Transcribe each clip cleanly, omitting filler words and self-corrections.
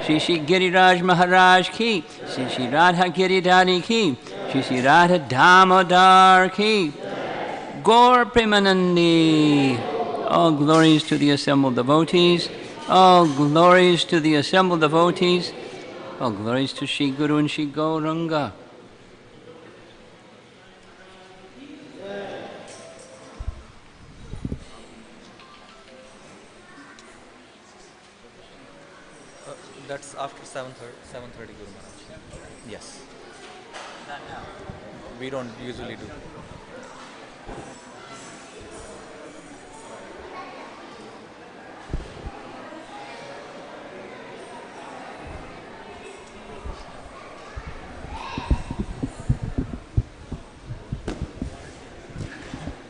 Shri Shri Giriraj Maharaj ki, Shri Shri Radha Giridhari ki, Shri Shri Radha Damodar ki, Gaur Premanandi. All glories to the assembled devotees. All glories to the assembled devotees. All glories to Shri Guru and Shri Gauranga. That's after 7:30 Guru Maharaj. Yes. Not now. We don't usually do.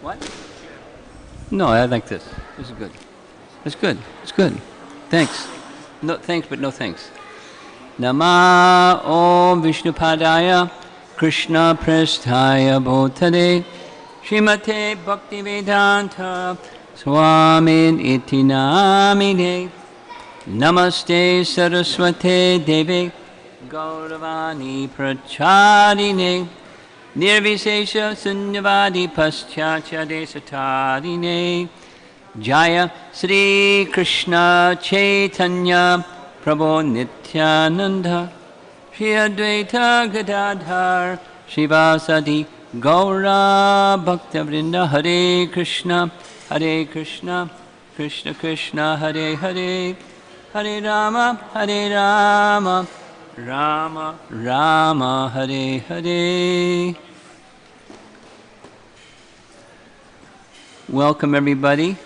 What? No, I like this. This is good. It's good. It's good. Thanks. No thanks, but no thanks. Nama Om Vishnupadaya Krishna Prasthaya Bhutale Srimate Bhaktivedanta Swamin Iti Namine Namaste Saraswate Deve Gauravani Pracharine Nirvisesha Sunyavadi Paschatya Desatarine Jaya Sri Krishna Chaitanya Prabhu Nityananda Shri Advaita Gadadhar Shivasadi Gaura Bhaktavrinda Hare Krishna Krishna Krishna Hare Hare Hare Rama Rama Rama Hare Hare. Welcome everybody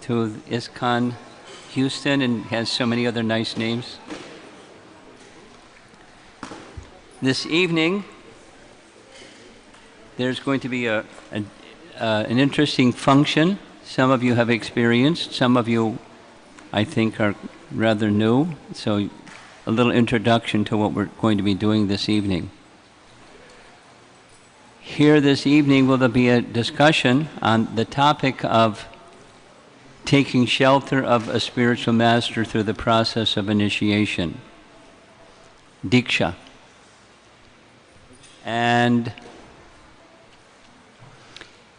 to ISKCON Houston, and has so many other nice names. This evening there's going to be an interesting function. Some of you have experienced, some of you I think are rather new, so a little introduction to what we're going to be doing this evening. Here this evening will there be a discussion on the topic of taking shelter of a spiritual master through the process of initiation, Diksha. And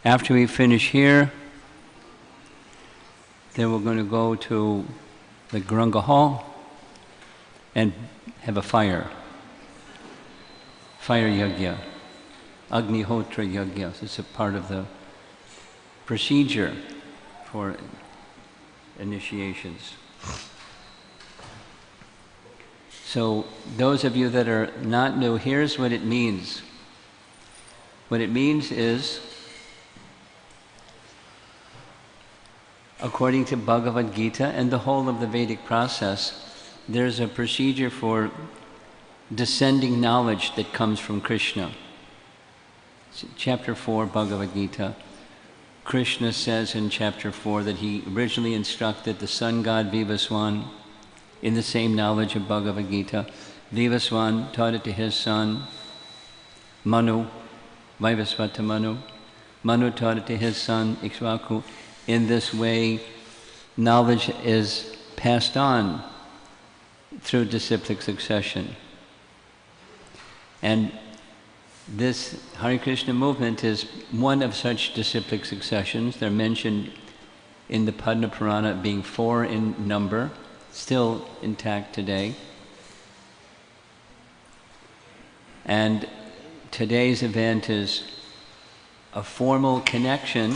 after we finish here, then we're going to go to the Guranga Hall and have a fire yajna, Agnihotra yajna. It's a part of the procedure for initiations. So those of you that are not new, here's what it means. What it means is, according to Bhagavad Gita and the whole of the Vedic process, there's a procedure for descending knowledge that comes from Krishna. Chapter 4, Bhagavad Gita. Krishna says in chapter 4 that he originally instructed the sun god Vivaswan in the same knowledge of Bhagavad Gita. Vivaswan taught it to his son Manu, Vaivasvata Manu. Manu taught it to his son Ikshvaku. In this way, knowledge is passed on through disciplic succession. And this Hare Krishna movement is one of such disciplic successions. They're mentioned in the Padma Purana being 4 in number, still intact today. And today's event is a formal connection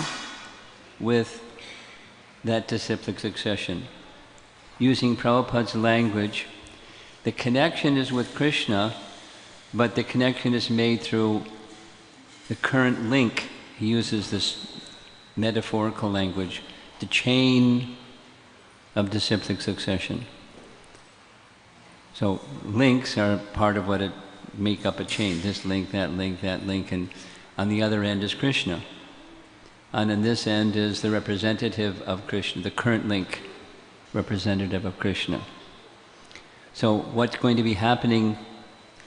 with that disciplic succession. Using Prabhupada's language, the connection is with Krishna, but the connection is made through the current link. He uses this metaphorical language, the chain of disciplic succession. So links are part of what it make up a chain. This link, that link, that link, and on the other end is Krishna. And on this end is the representative of Krishna, the current link, representative of Krishna. So what's going to be happening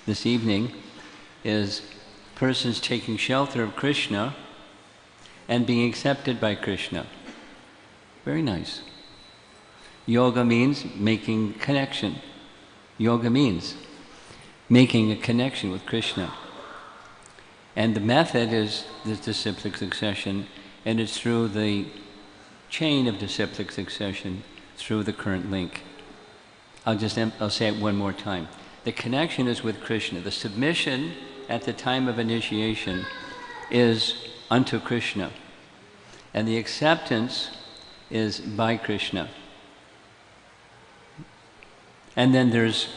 this evening is persons taking shelter of Krishna and being accepted by Krishna. Very nice. Yoga means making connection. Yoga means making a connection with Krishna. And the method is the disciplic succession, and it's through the chain of disciplic succession through the current link. I'll say it one more time. The connection is with Krishna. The submission at the time of initiation is unto Krishna. And the acceptance is by Krishna. And then there's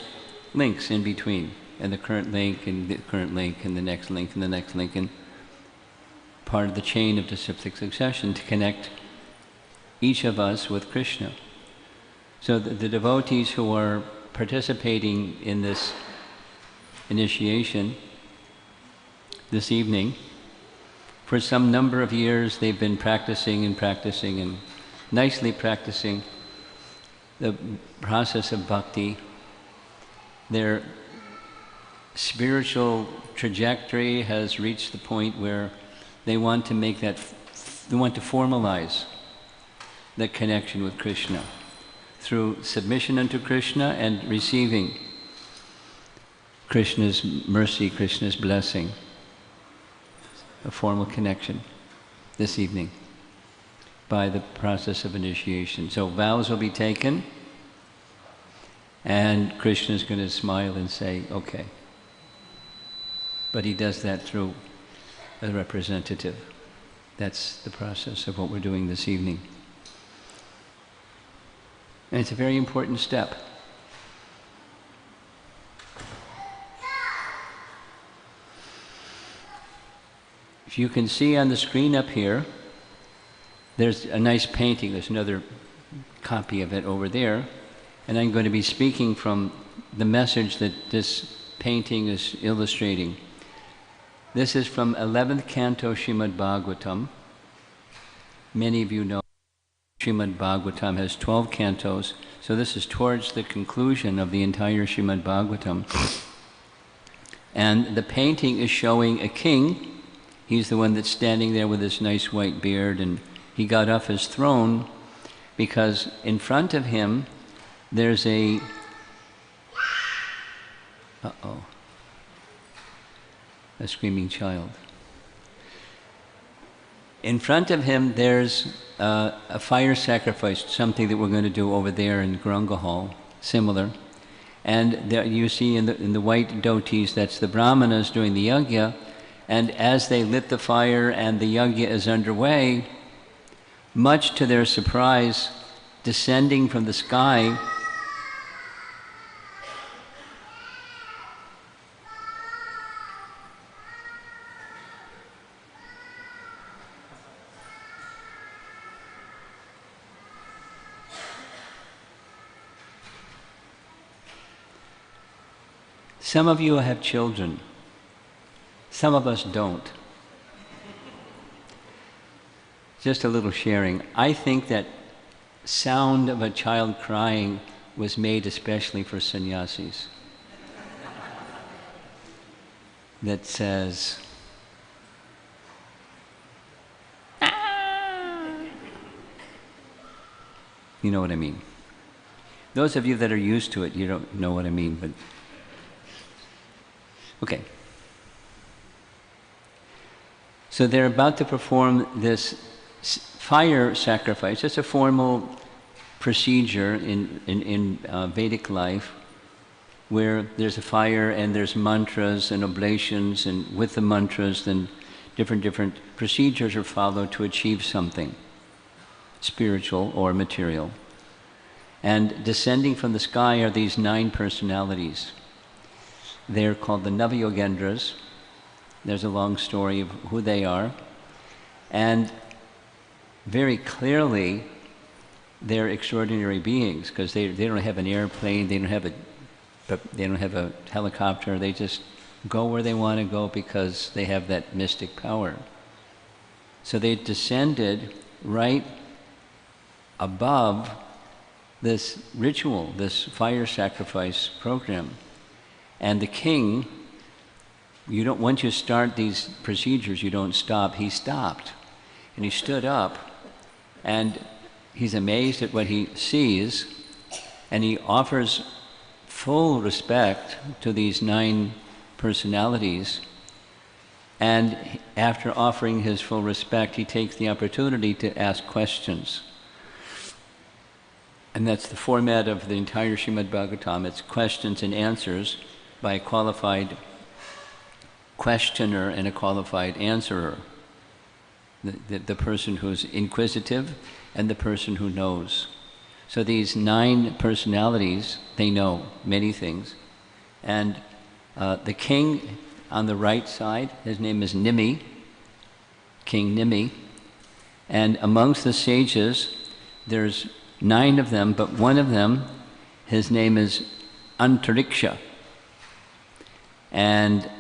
links in between, and the current link, and the current link, and the next link, and the next link, and part of the chain of disciplic succession to connect each of us with Krishna. So the devotees who are participating in this initiation this evening, for some number of years they've been practicing and nicely practicing the process of bhakti. Their spiritual trajectory has reached the point where they want to make that, they want to formalize that connection with Krishna through submission unto Krishna and receiving Krishna's mercy, Krishna's blessing. A formal connection this evening by the process of initiation. So vows will be taken, and Krishna is going to smile and say, okay. But he does that through a representative. That's the process of what we're doing this evening. And it's a very important step. If you can see on the screen up here, there's a nice painting. There's another copy of it over there. And I'm going to be speaking from the message that this painting is illustrating. This is from 11th canto Srimad Bhagavatam. Many of you know Srimad Bhagavatam has 12 cantos, so this is towards the conclusion of the entire Srimad Bhagavatam. And the painting is showing a king. He's the one that's standing there with his nice white beard, and he got off his throne because in front of him there's a screaming child. In front of him there's a fire sacrifice, something that we're going to do over there in Garanga Hall, similar. And there you see in the white dhotis, that's the brahmanas doing the yajna. And as they lit the fire and the yajna is underway, much to their surprise, descending from the sky some of you have children. Some of us don't. Just a little sharing. I think that sound of a child crying was made especially for sannyasis. That says, "Ah." You know what I mean. Those of you that are used to it, you don't know what I mean, but okay. So they're about to perform this fire sacrifice. It's a formal procedure in Vedic life where there's a fire and there's mantras and oblations, and with the mantras then different procedures are followed to achieve something spiritual or material. And descending from the sky are these 9 personalities. They're called the Navayogendras. There's a long story of who they are. And very clearly, they're extraordinary beings because they don't have an airplane, they don't have a helicopter, they just go where they want to go because they have that mystic power. So they descended right above this ritual, this fire sacrifice program. And the king, once you start these procedures, you don't stop. He stopped. And he stood up, and he's amazed at what he sees. And he offers full respect to these 9 personalities. And after offering his full respect, he takes the opportunity to ask questions. And that's the format of the entire Srimad Bhagavatam. It's questions and answers by a qualified questioner and a qualified answerer. The person who's inquisitive and the person who knows. So these 9 personalities, they know many things. And the king on the right side, his name is Nimi, King Nimi. And amongst the sages, there's 9 of them, but one of them, his name is Antariksha. And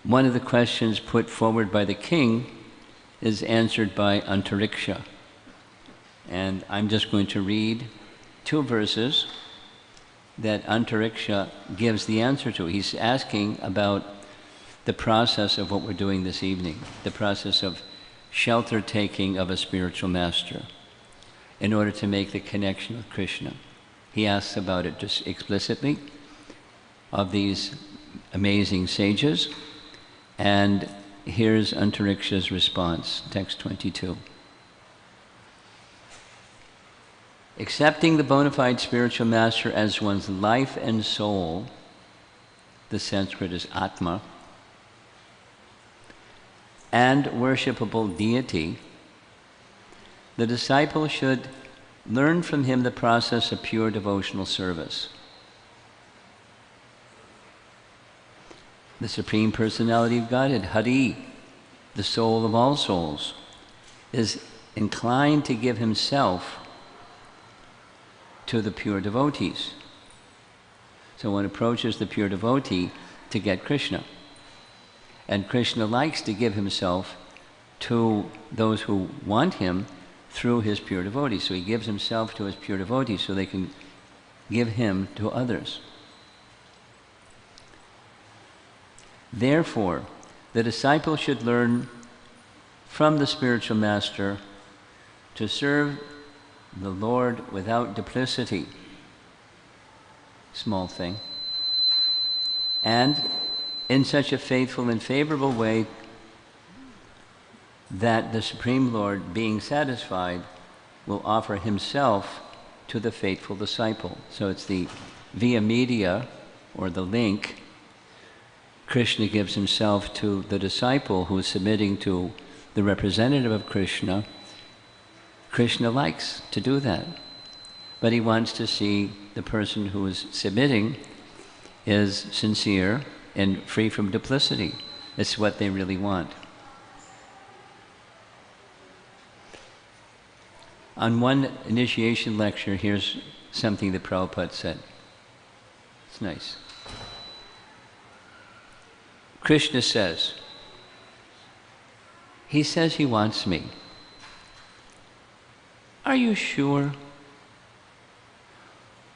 one of the questions put forward by the king is answered by Antariksha. And I'm just going to read 2 verses that Antariksha gives the answer to. He's asking about the process of what we're doing this evening, the process of shelter taking of a spiritual master in order to make the connection with Krishna. He asks about it just explicitly of these amazing sages. And here's Antariksha's response, text 22. Accepting the bona fide spiritual master as one's life and soul, the Sanskrit is Atma, and worshipable deity, the disciple should learn from him the process of pure devotional service. The Supreme Personality of Godhead, Hari, the soul of all souls, is inclined to give himself to the pure devotees. So one approaches the pure devotee to get Krishna. And Krishna likes to give himself to those who want him through his pure devotees. So he gives himself to his pure devotees so they can give him to others. Therefore, the disciple should learn from the spiritual master to serve the Lord without duplicity. Small thing. And in such a faithful and favorable way that the Supreme Lord, being satisfied, will offer himself to the faithful disciple. So it's the via media, or the link. Krishna gives himself to the disciple who is submitting to the representative of Krishna. Krishna likes to do that. But he wants to see the person who is submitting is sincere and free from duplicity. It's what they really want. On one initiation lecture, here's something that Prabhupada said. It's nice. Krishna says, he says he wants me. Are you sure?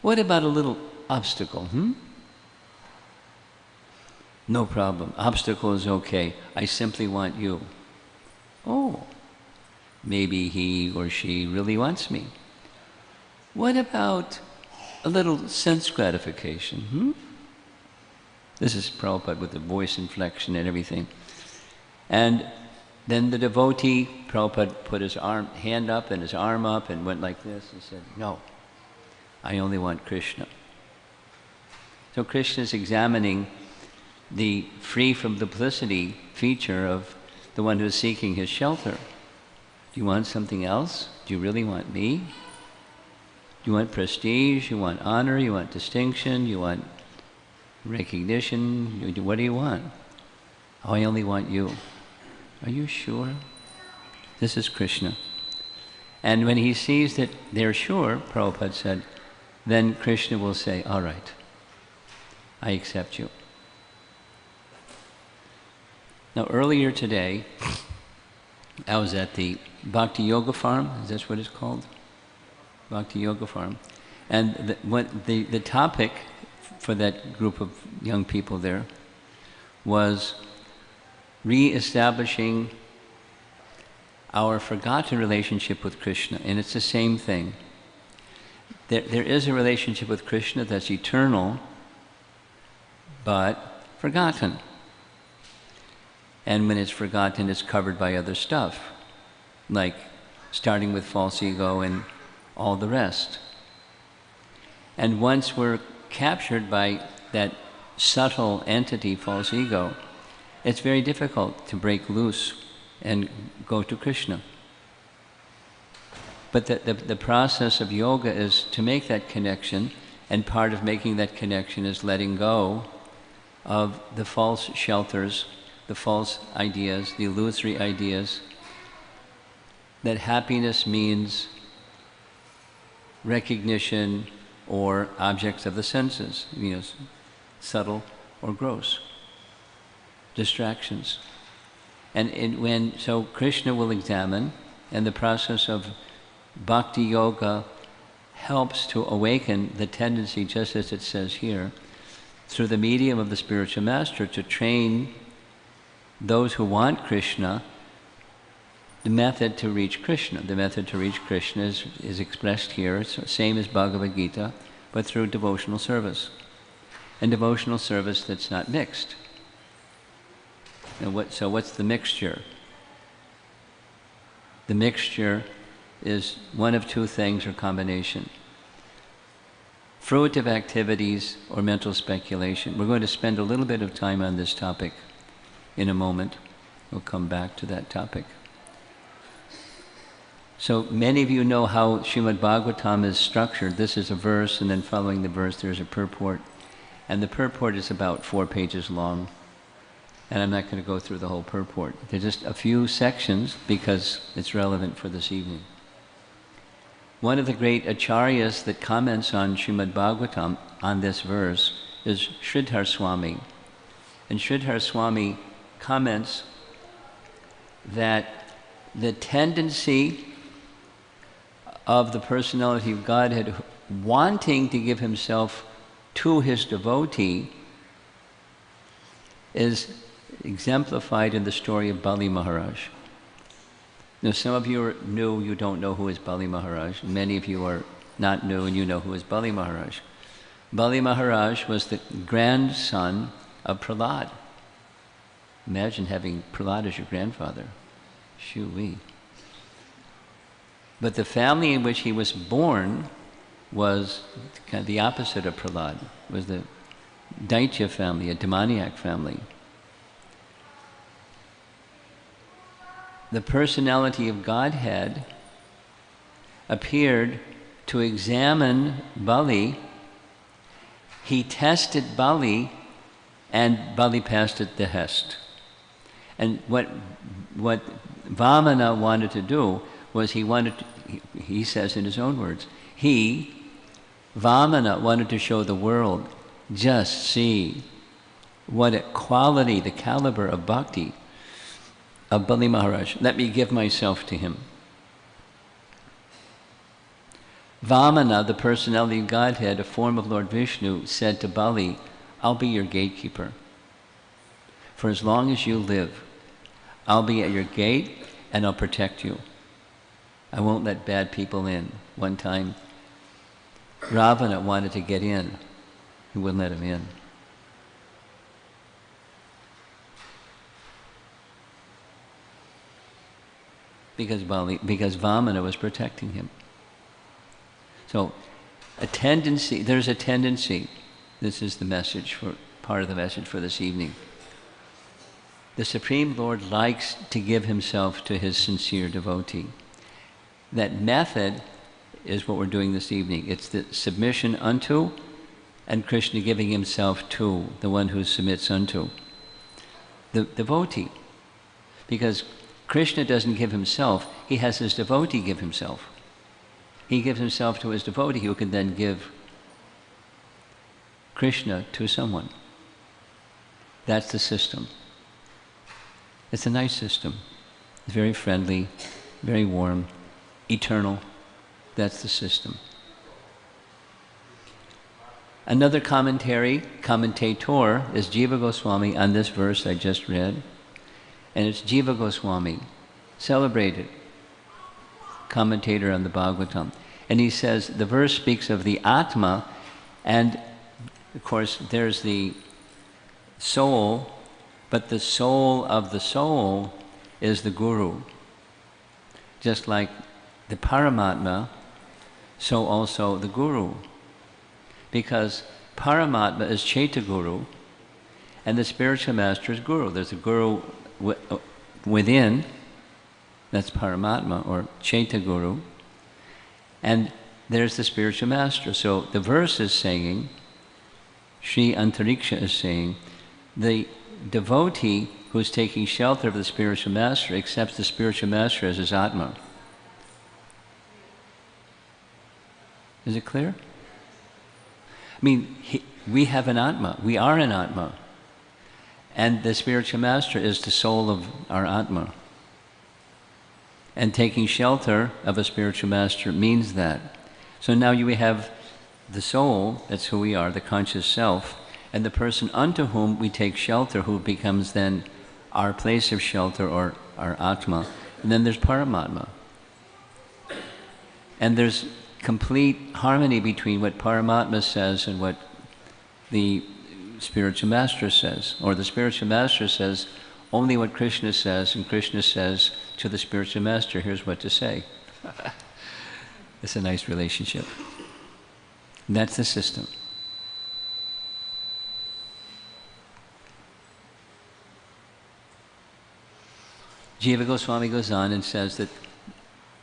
What about a little obstacle, No problem. Obstacle is okay. I simply want you. Oh, maybe he or she really wants me. What about a little sense gratification, This is Prabhupada with the voice inflection and everything. And then the devotee, Prabhupada put his hand up and his arm up and went like this and said, no, I only want Krishna. So Krishna is examining the free from duplicity feature of the one who is seeking his shelter. Do you want something else? Do you really want me? Do you want prestige? You want honor? You want distinction? You want recognition? What do you want? Oh, I only want you. Are you sure? This is Krishna. And when he sees that they're sure, Prabhupada said, then Krishna will say, all right, I accept you. Now, earlier today, I was at the Bhakti Yoga Farm. Is that what it's called? Bhakti Yoga Farm. And the topic for that group of young people there was re-establishing our forgotten relationship with Krishna. And it's the same thing. there is a relationship with Krishna that's eternal, but forgotten. And when it's forgotten, it's covered by other stuff, like starting with false ego and all the rest. And once we're captured by that subtle entity, false ego, it's very difficult to break loose and go to Krishna. But the process of yoga is to make that connection, and part of making that connection is letting go of the false shelters, the false ideas, the illusory ideas, that happiness means recognition or objects of the senses, subtle or gross, distractions. And so Krishna will examine, and the process of bhakti yoga helps to awaken the tendency, just as it says here, through the medium of the spiritual master, to train those who want Krishna, the method to reach Krishna. The method to reach Krishna is expressed here. It's the same as Bhagavad Gita, but through devotional service. And devotional service that's not mixed. So what's the mixture? The mixture is one of two things or combination. Fruitive activities or mental speculation. We're going to spend a little bit of time on this topic in a moment. We'll come back to that topic. So many of you know how Srimad Bhagavatam is structured. This is a verse, and then following the verse there's a purport. And the purport is about 4 pages long. And I'm not going to go through the whole purport. There's just a few sections because it's relevant for this evening. One of the great acharyas that comments on Srimad Bhagavatam on this verse is Sridhar Swami. And Sridhar Swami comments that the tendency of the personality of Godhead wanting to give himself to his devotee is exemplified in the story of Bali Maharaj. Now, some of you are new, you don't know who is Bali Maharaj. Many of you are not new and you know who is Bali Maharaj. Bali Maharaj was the grandson of Prahlad. Imagine having Prahlad as your grandfather. Shoo-wee. But the family in which he was born was kind of the opposite of Prahlad. It was the Daitya family, a demoniac family. The personality of Godhead appeared to examine Bali. He tested Bali, and Bali passed at the test. And what Vamana wanted to do was he says in his own words, Vamana wanted to show the world, just see what a quality, the caliber of bhakti of Bali Maharaj. Let me give myself to him. Vamana, the personality of Godhead, a form of Lord Vishnu, said to Bali, I'll be your gatekeeper. For as long as you live, I'll be at your gate and I'll protect you. I won't let bad people in. One time, Ravana wanted to get in. He wouldn't let him in. Because Vamana was protecting him. So, there's a tendency, this is the message, part of the message for this evening. The Supreme Lord likes to give himself to his sincere devotee. That method is what we're doing this evening. It's the submission unto, and Krishna giving himself to the one who submits unto. The devotee. Because Krishna doesn't give himself, he has his devotee give himself. He gives himself to his devotee who can then give Krishna to someone. That's the system. It's a nice system. It's very friendly, very warm, eternal. That's the system. Another commentator is Jiva Goswami on this verse I just read. And it's Jiva Goswami, celebrated commentator on the Bhagavatam. And he says, the verse speaks of the Atma, and of course there's the soul, but the soul of the soul is the Guru. Just like the Paramatma, so also the Guru. Because Paramatma is Chaita Guru, and the spiritual master is Guru. There's a Guru within, that's Paramatma, or Chaita Guru, and there's the spiritual master. So the verse is saying, Sri Antariksha is saying, the devotee who's taking shelter of the spiritual master accepts the spiritual master as his Atma. Is it clear? I mean, we have an Atma. We are an Atma. And the spiritual master is the soul of our Atma. And taking shelter of a spiritual master means that. So now we have the soul, that's who we are, the conscious self, and the person unto whom we take shelter, who becomes then our place of shelter, or our Atma. And then there's Paramatma. And there's complete harmony between what Paramatma says and what the spiritual master says. Or the spiritual master says only what Krishna says, and Krishna says to the spiritual master, here's what to say. It's a nice relationship. And that's the system. Jiva Goswami goes on and says that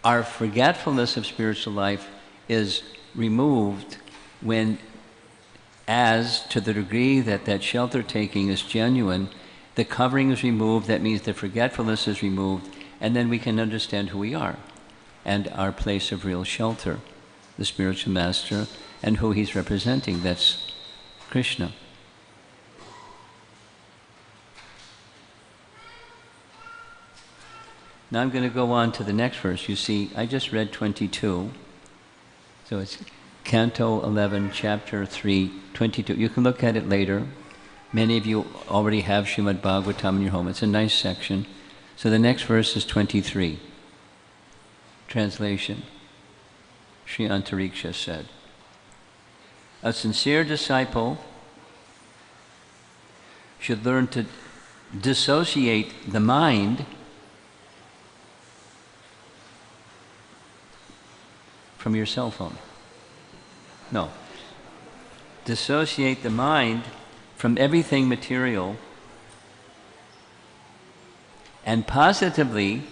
our forgetfulness of spiritual life is removed when, as to the degree that that shelter taking is genuine, the covering is removed. That means the forgetfulness is removed, and then we can understand who we are and our place of real shelter, the spiritual master, and who he's representing. That's Krishna. Now I'm going to go on to the next verse. You see, I just read 22. So it's Canto 11, Chapter 3, 22. You can look at it later. Many of you already have Srimad Bhagavatam in your home. It's a nice section. So the next verse is 23. Translation. Sri Antariksha said, a sincere disciple should learn to dissociate the mind from your cell phone. No. Dissociate the mind from everything material and positively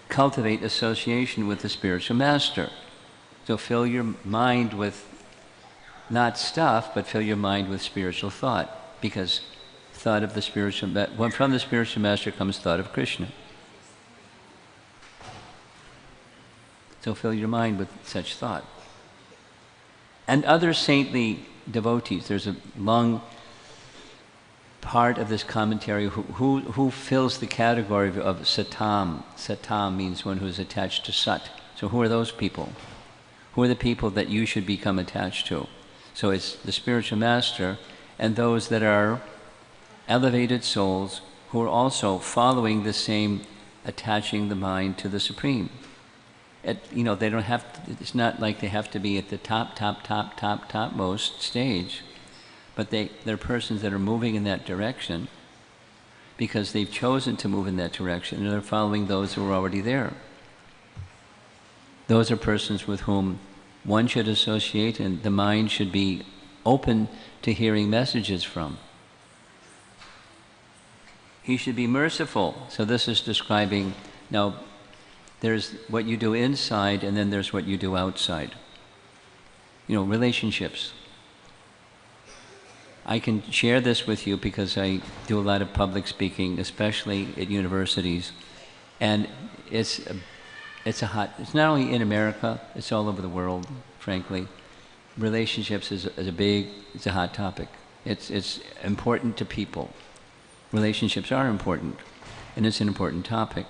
cultivate association with the spiritual master. So fill your mind with not stuff, but fill your mind with spiritual thought, because thought of the spiritual, from the spiritual master comes thought of Krishna. So fill your mind with such thought. And other saintly devotees, there's a long part of this commentary who fills the category of satam. Satam means one who is attached to sat. So who are those people? Who are the people that you should become attached to? So it's the spiritual master and those that are elevated souls who are also following the same, attaching the mind to the Supreme. They don't have to, it's not like they have to be at the topmost stage, but they're persons that are moving in that direction because they've chosen to move in that direction, and they're following those who are already there. Those are persons with whom one should associate, and the mind should be open to hearing messages from. He should be merciful. So this is describing, now, there's what you do inside, and then there's what you do outside. Relationships. I can share this with you because I do a lot of public speaking, especially at universities. And it's not only in America, it's all over the world, frankly. Relationships is a hot topic. It's important to people. Relationships are important, and it's an important topic.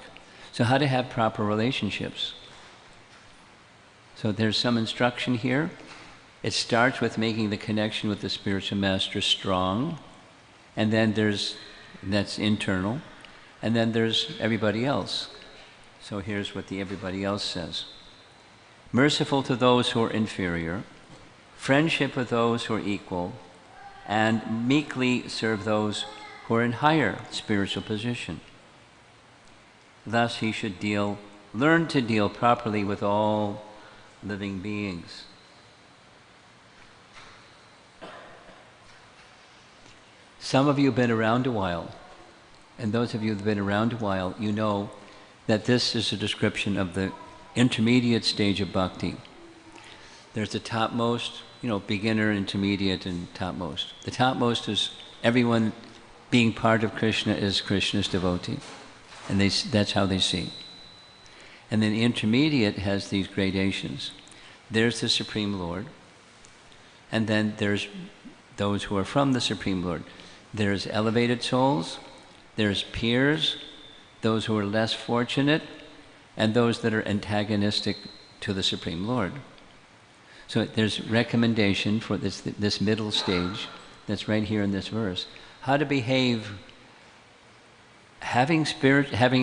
So how to have proper relationships. So there's some instruction here. It starts with making the connection with the spiritual master strong, and then that's internal, and then there's everybody else. So here's what the everybody else says. merciful to those who are inferior, friendship with those who are equal, and meekly serve those who are in higher spiritual position. Thus he should learn to deal properly with all living beings. Some of you have been around a while, and those of you who have been around a while, you know that this is a description of the intermediate stage of bhakti. There's the topmost, beginner, intermediate, and topmost. The topmost is everyone being part of Krishna is Krishna's devotee, and that's how they see. And then the intermediate has these gradations. There's the Supreme Lord, and then there's those who are from the Supreme Lord. There's elevated souls, there's peers, those who are less fortunate, and those that are antagonistic to the Supreme Lord. So there's recommendation for this middle stage that's right here in this verse. How to behave, having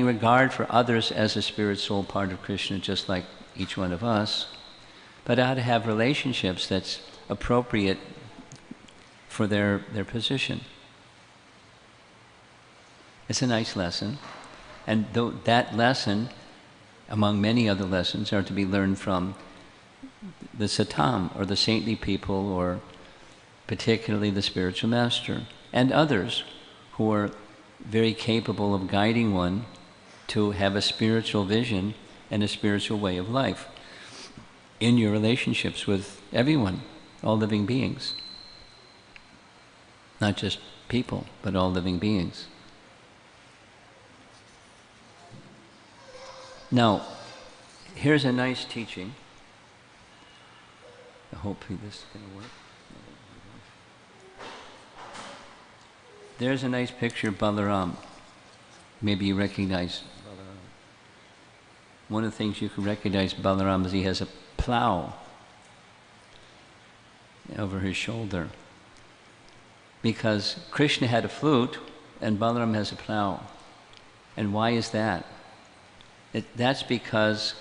regard for others as a spirit soul part of Krishna, just like each one of us, but how to have relationships that's appropriate for their position. It's a nice lesson. And that lesson, among many other lessons, are to be learned from the satam, or the saintly people, or particularly the spiritual master, and others who are very capable of guiding one to have a spiritual vision and a spiritual way of life in your relationships with everyone, all living beings. Not just people, but all living beings. Now, here's a nice teaching. Hopefully this is going to work. There's a nice picture of Balaram. Maybe you recognize Balaram. One of the things you can recognize Balaram is he has a plow over his shoulder. Because Krishna had a flute and Balaram has a plow. And why is that? That's because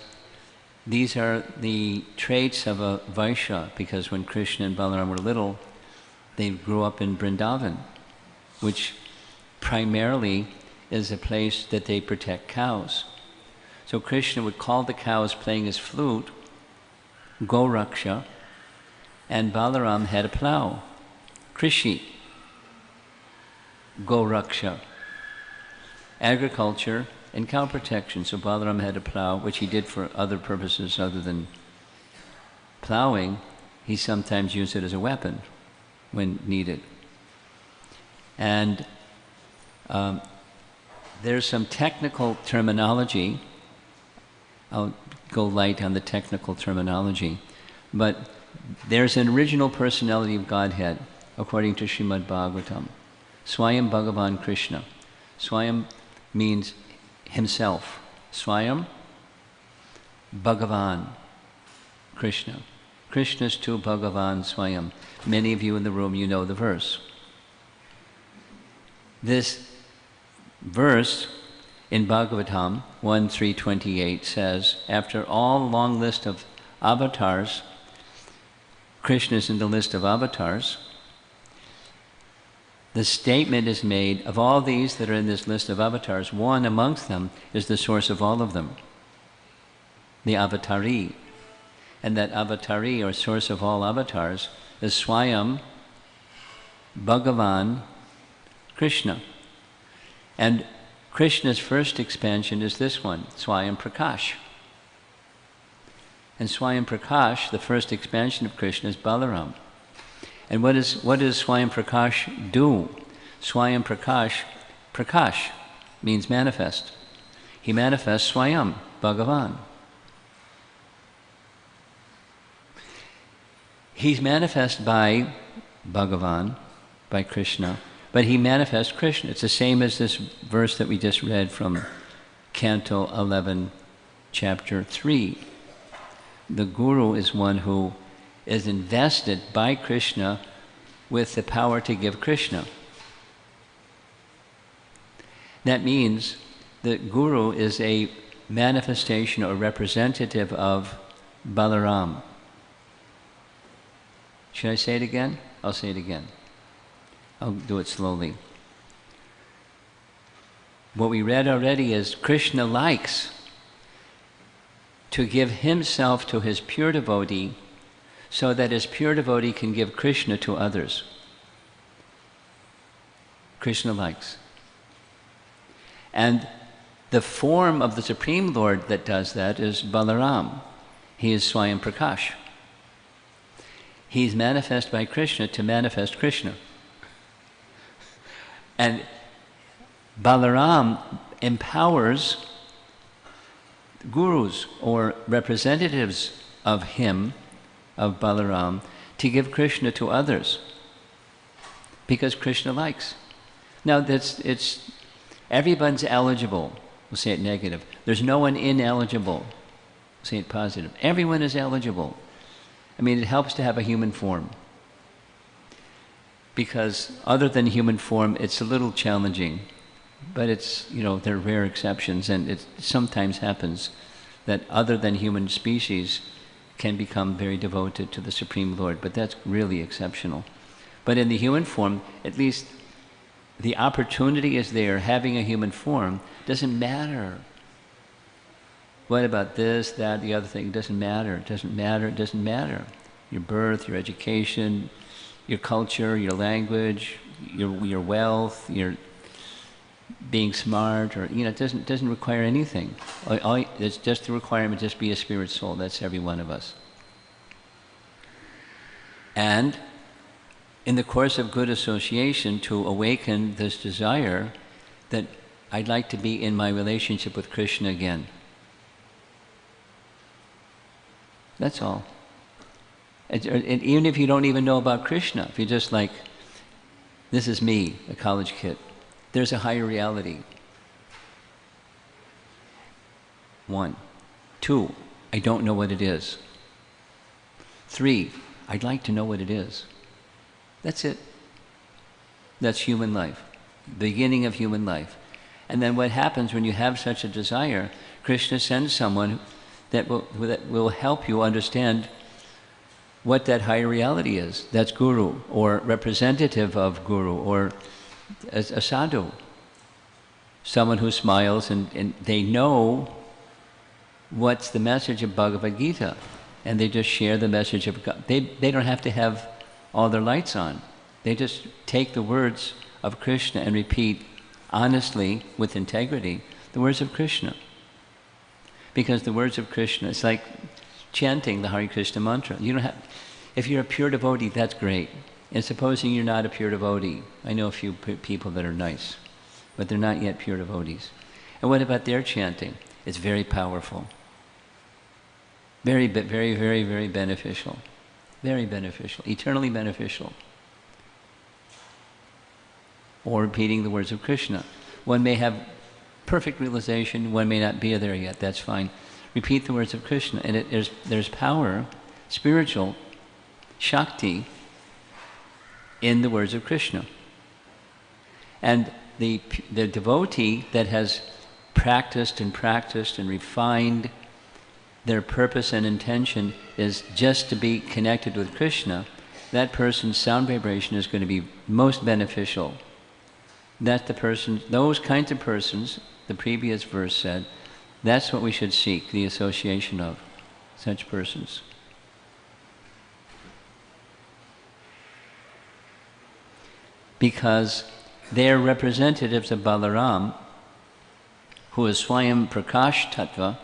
these are the traits of a Vaishya, because when Krishna and Balaram were little, they grew up in Vrindavan, which primarily is a place that they protect cows. So Krishna would call the cows playing his flute, Goraksha, and Balaram had a plow, Krishi, Goraksha, agriculture and cow protection. So Balaram had a plow, which he did for other purposes other than plowing. He sometimes used it as a weapon when needed. And there's some technical terminology. I'll go light on the technical terminology. But there's an original personality of Godhead, according to Srimad Bhagavatam. Swayam Bhagavan Krishna. Swayam means himself. Swayam Bhagavan Krishna. Krishna's tu Bhagavan Swayam. Many of you in the room, you know the verse. This verse in Bhagavatam 1.3.28 says, after all long list of avatars, Krishna is in the list of avatars, the statement is made, of all these that are in this list of avatars, one amongst them is the source of all of them, the avatari. And that avatari, or source of all avatars, is Swayam Bhagavan Krishna. And Krishna's first expansion is this one, Swayam Prakash. And Swayam Prakash, the first expansion of Krishna, is Balaram. And what does Swayam Prakash do? Swayam Prakash, Prakash means manifest. He manifests Swayam, Bhagavan. He's manifest by Bhagavan, by Krishna, but he manifests Krishna. It's the same as this verse that we just read from Canto 11, Chapter 3. The Guru is one who is invested by Krishna with the power to give Krishna. That means that Guru is a manifestation or representative of Balaram. Should I say it again? I'll say it again. I'll do it slowly. What we read already is Krishna likes to give himself to his pure devotee so that his pure devotee can give Krishna to others. Krishna likes. And the form of the Supreme Lord that does that is Balaram. He is Swayam Prakash. He's manifest by Krishna to manifest Krishna. And Balaram empowers gurus or representatives of him, of Balaram, to give Krishna to others because Krishna likes. Now it's everyone's eligible. We'll say it negative. There's no one ineligible. We'll say it positive. Everyone is eligible. I mean, it helps to have a human form. Because other than human form, it's a little challenging. But it's, there are rare exceptions, and it sometimes happens that other than human species can become very devoted to the Supreme Lord, but that's really exceptional. But in the human form, at least the opportunity is there. Having a human form doesn't matter. What about this, that, the other thing? It doesn't matter. It doesn't matter. It doesn't matter. Your birth, your education, your culture, your language, your wealth, your being smart, or it doesn't require anything. It's just the requirement, just be a spirit soul. That's every one of us. And in the course of good association, to awaken this desire that I'd like to be in my relationship with Krishna again. That's all. And even if you don't even know about Krishna, if you're just like, this is me, a college kid, there's a higher reality. 1. 2, I don't know what it is. 3, I'd like to know what it is. That's it. That's human life, beginning of human life. And then what happens when you have such a desire, Krishna sends someone that will help you understand what that higher reality is. That's guru, or representative of guru, or a sadhu. Someone who smiles and they know what's the message of Bhagavad Gita, and they just share the message of God. They don't have to have all their lights on. They just take the words of Krishna and repeat honestly, with integrity, the words of Krishna. Because the words of Krishna, it's like chanting the Hare Krishna mantra. You don't have, if you're a pure devotee, that's great. And supposing you're not a pure devotee, I know a few people that are nice, but they're not yet pure devotees. And what about their chanting? It's very powerful. Very, very, very, very beneficial. Very beneficial. Eternally beneficial. Or repeating the words of Krishna. One may have perfect realization, one may not be there yet, that's fine. Repeat the words of Krishna, and there's power, spiritual, Shakti, in the words of Krishna. And the devotee that has practiced and refined their purpose and intention is just to be connected with Krishna, that person's sound vibration is going to be most beneficial. That the person, those kinds of persons, the previous verse said, that's what we should seek, the association of such persons. Because they are representatives of Balaram, who is Swayam Prakash Tattva,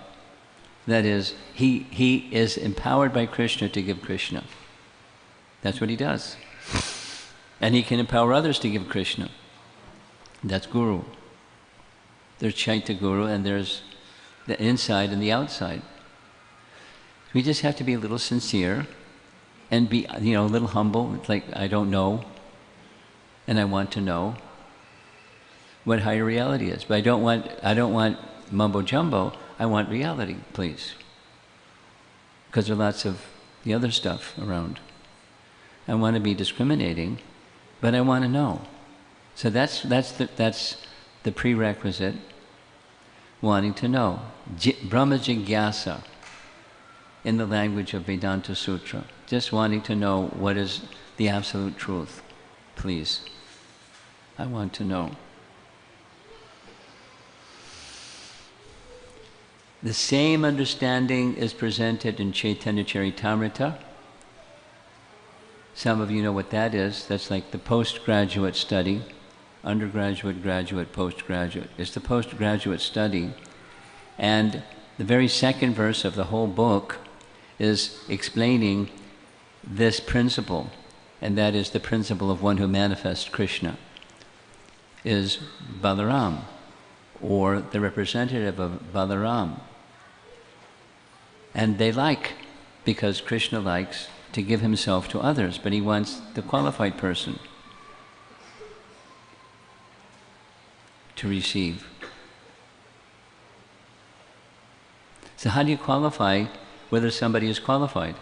that is, he is empowered by Krishna to give Krishna. That's what he does. And he can empower others to give Krishna. That's Guru. There's Chaitya Guru, and there's the inside and the outside. We just have to be a little sincere and be, a little humble. It's like, I don't know, and I want to know what higher reality is. But I don't want mumbo jumbo. I want reality, please. Because there are lots of the other stuff around. I want to be discriminating, but I want to know. So that's the prerequisite, wanting to know. Brahma Jigyasa. in the language of Vedanta Sutra. Just wanting to know what is the absolute truth. Please. I want to know. The same understanding is presented in Chaitanya Charitamrita. Some of you know what that is. That's like the postgraduate study. Undergraduate, graduate, postgraduate. It's the postgraduate study. And the very second verse of the whole book is explaining this principle, and that is the principle of one who manifests Krishna, is Balaram, or the representative of Balaram. And they like, because Krishna likes to give himself to others, but he wants the qualified person to receive. So how do you qualify whether somebody is qualified?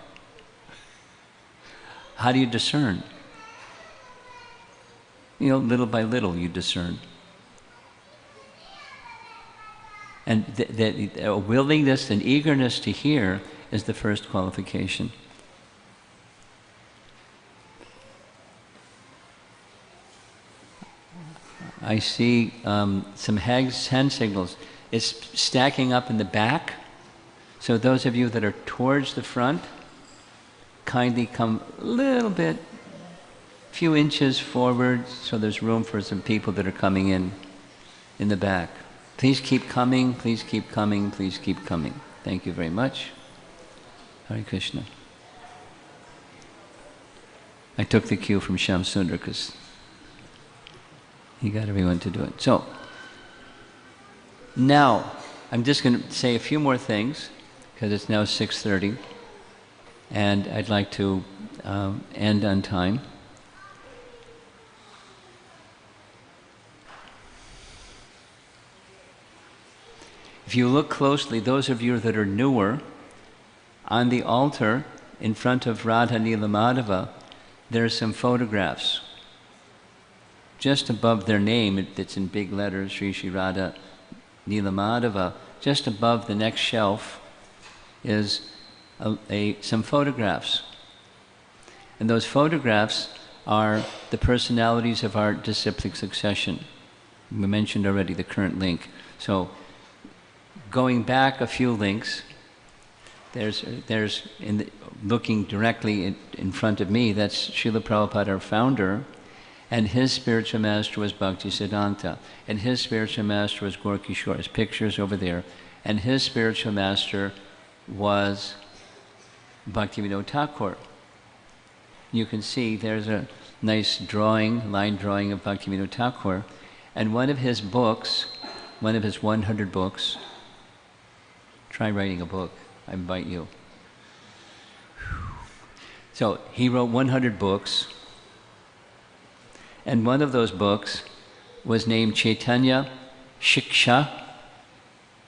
How do you discern? You know, little by little you discern. And a willingness and eagerness to hear is the first qualification. I see some hand signals. It's stacking up in the back. So those of you that are towards the front, kindly come a little bit, few inches forward, so there's room for some people that are coming in the back. Please keep coming, please keep coming, please keep coming. Thank you very much. Hare Krishna. I took the cue from Shyam Sundar because he got everyone to do it. So, now, I'm just going to say a few more things because it's now 6:30 and I'd like to end on time. If you look closely, those of you that are newer, on the altar in front of Radha Nilamadhava, there are some photographs. Just above their name, it's in big letters, Sri Sri Radha Nilamadhava, just above the next shelf is some photographs. And those photographs are the personalities of our disciplic succession. We mentioned already the current link. So, going back a few links, looking directly in front of me, that's Srila Prabhupada, our founder, and his spiritual master was Bhaktisiddhanta, and his spiritual master was Gaur Kishore. His picture's over there, and his spiritual master was Bhaktivinoda Thakur. You can see there's a nice line drawing of Bhaktivinoda Thakur, and one of his books, one of his 100 books, try writing a book, I invite you. So he wrote 100 books, and one of those books was named Chaitanya Shiksha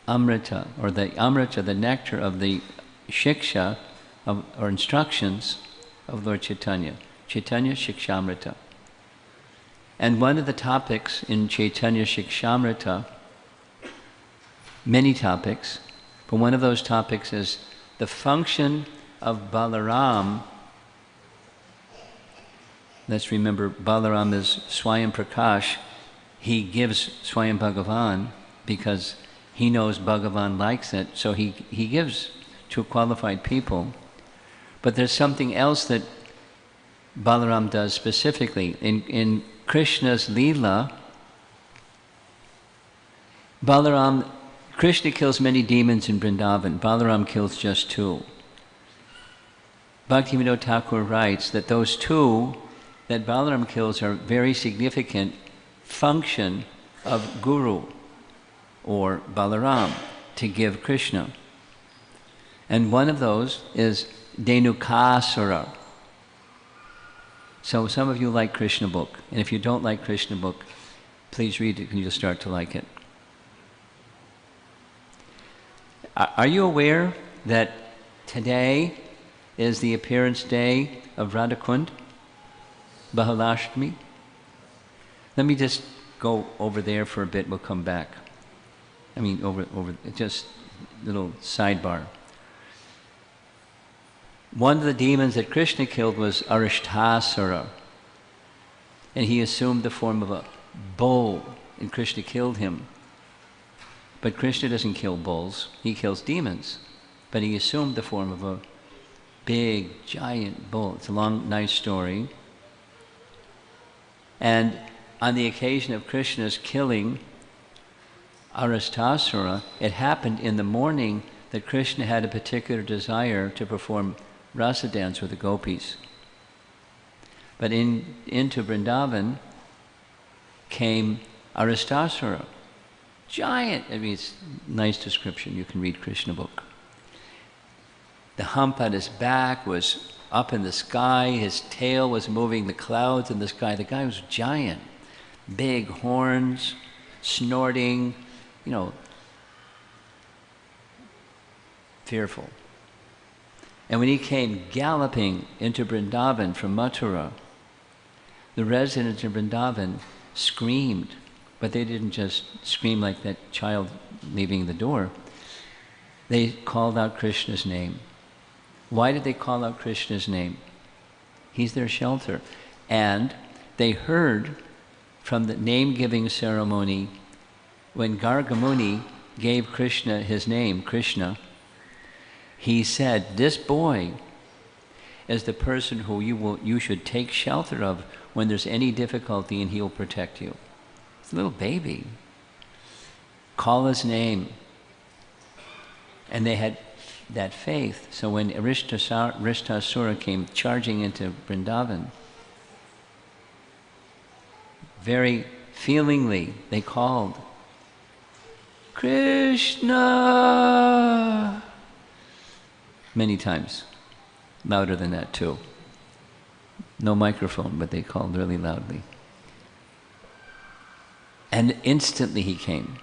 Amrita, or the Amrita, the nectar of the Shiksha, or instructions of Lord Chaitanya. Chaitanya Shikshamrita. And one of the topics in Chaitanya Shikshamrita, many topics, but one of those topics is the function of Balaram. Let's remember, Balaram is Swayam Prakash. He gives Swayam Bhagavan because he knows Bhagavan likes it, so he gives to qualified people. But there's something else that Balaram does specifically. In Krishna's Leela, Krishna kills many demons in Vrindavan. Balaram kills just 2. Bhaktivinoda Thakur writes that those 2 that Balaram kills are very significant function of Guru, or Balaram, to give Krishna. And one of those is Dhenukasura. So some of you like Krishna book, and if you don't like Krishna book, please read it and you'll start to like it. Are you aware that today is the appearance day of Radhakund, Bahalashtami? Let me just go over there for a bit, we'll come back. I mean, over just little sidebar. One of the demons that Krishna killed was Arishtasura, and he assumed the form of a bull, and Krishna killed him. But Krishna doesn't kill bulls, he kills demons. But he assumed the form of a big, giant bull. It's a long, nice story. And on the occasion of Krishna's killing Arishtasura, it happened in the morning that Krishna had a particular desire to perform rasa dance with the gopis. But into Vrindavan came Arishtasura. Giant, I mean, it's a nice description, you can read Krishna book. The hump on his back was up in the sky, his tail was moving the clouds in the sky. The guy was giant, big horns, snorting, you know, fearful. And when he came galloping into Vrindavan from Mathura, the residents of Vrindavan screamed, but they didn't just scream like that child leaving the door. They called out Krishna's name. Why did they call out Krishna's name? He's their shelter. And they heard from the name-giving ceremony, when Garga Muni gave Krishna his name, Krishna, he said, this boy is the person who you should take shelter of when there's any difficulty, and he'll protect you. It's a little baby. Call his name. And they had that faith. So when Arishtasura came charging into Vrindavan, very feelingly they called, Krishna! Many times. Louder than that too. No microphone, but they called really loudly. And instantly he came.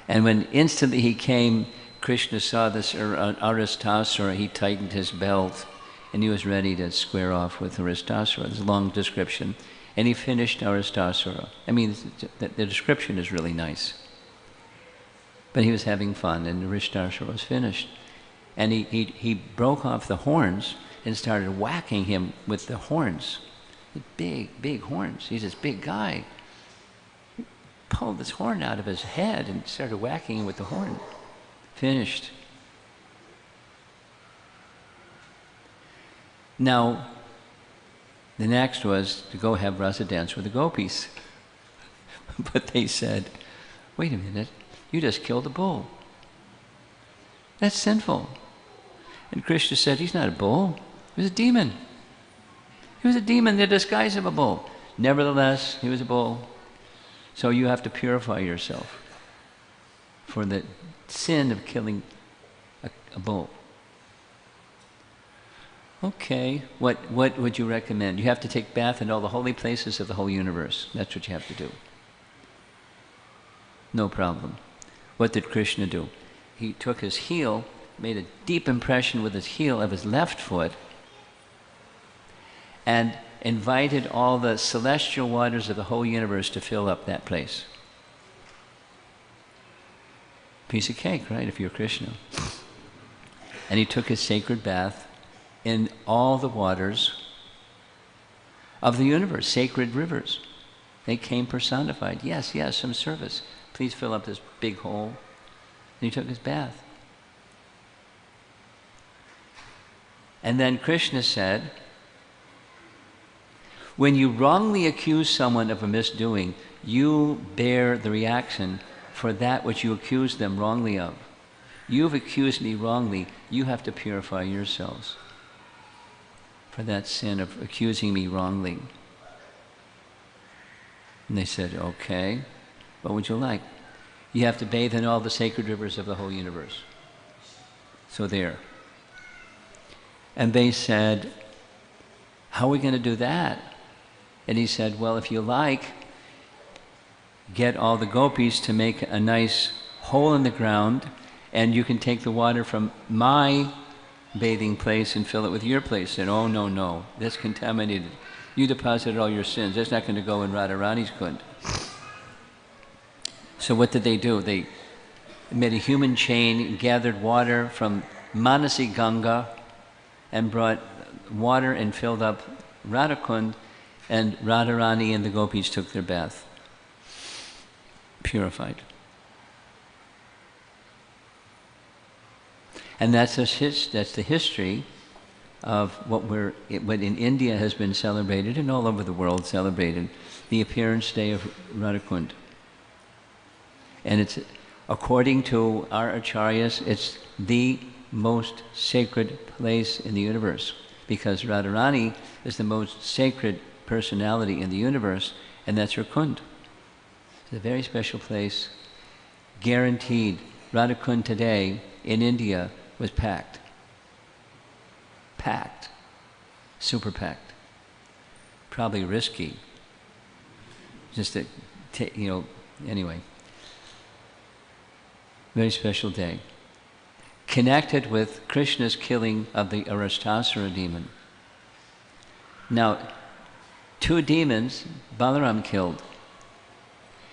And when instantly he came, Krishna saw this Arishtasura, he tightened his belt, and he was ready to square off with Arishtasura. There's a long description. And he finished Arishtasura. I mean, the description is really nice. But he was having fun, and Arishtasura was finished. And he broke off the horns and started whacking him with the horns. Big, big horns. He's this big guy. He pulled this horn out of his head and started whacking him with the horn. Finished. Now, the next was to go have rasa dance with the gopis. But they said, wait a minute, you just killed a bull. That's sinful. And Krishna said, he's not a bull, he was a demon. He was a demon in the disguise of a bull. Nevertheless, he was a bull. So you have to purify yourself for the sin of killing a bull. Okay, what would you recommend? You have to take bath in all the holy places of the whole universe. That's what you have to do. No problem. What did Krishna do? He took his heel, made a deep impression with his heel of his left foot, and invited all the celestial waters of the whole universe to fill up that place. Piece of cake, right, if you're Krishna. And he took his sacred bath in all the waters of the universe, sacred rivers. They came personified. Yes, yes, some service. Please fill up this big hole. And he took his bath. And then Krishna said, when you wrongly accuse someone of a misdoing, you bear the reaction for that which you accuse them wrongly of. You've accused me wrongly, you have to purify yourselves for that sin of accusing me wrongly. And they said, okay, what would you like? You have to bathe in all the sacred rivers of the whole universe. So there. And they said, how are we going to do that? And he said, well, if you like, get all the gopis to make a nice hole in the ground, and you can take the water from my bathing place and fill it with your place. And oh, no, no, that's contaminated. You deposited all your sins. That's not going to go in Radharani's kund. So what did they do? They made a human chain, gathered water from Manasi Ganga, and brought water and filled up Radhakund, and Radharani and the gopis took their bath, purified. And that's the history of what in India has been celebrated, and all over the world celebrated, the appearance day of Radhakund. And it's, according to our acharyas, it's the most sacred place in the universe, because Radharani is the most sacred personality in the universe, and that's her Kund. It's a very special place, guaranteed. Radhakund today in India was packed. Packed. Super packed. Probably risky. Just that, anyway. Very special day. Connected with Krishna's killing of the Arastasura demon. Now, 2 demons Balaram killed.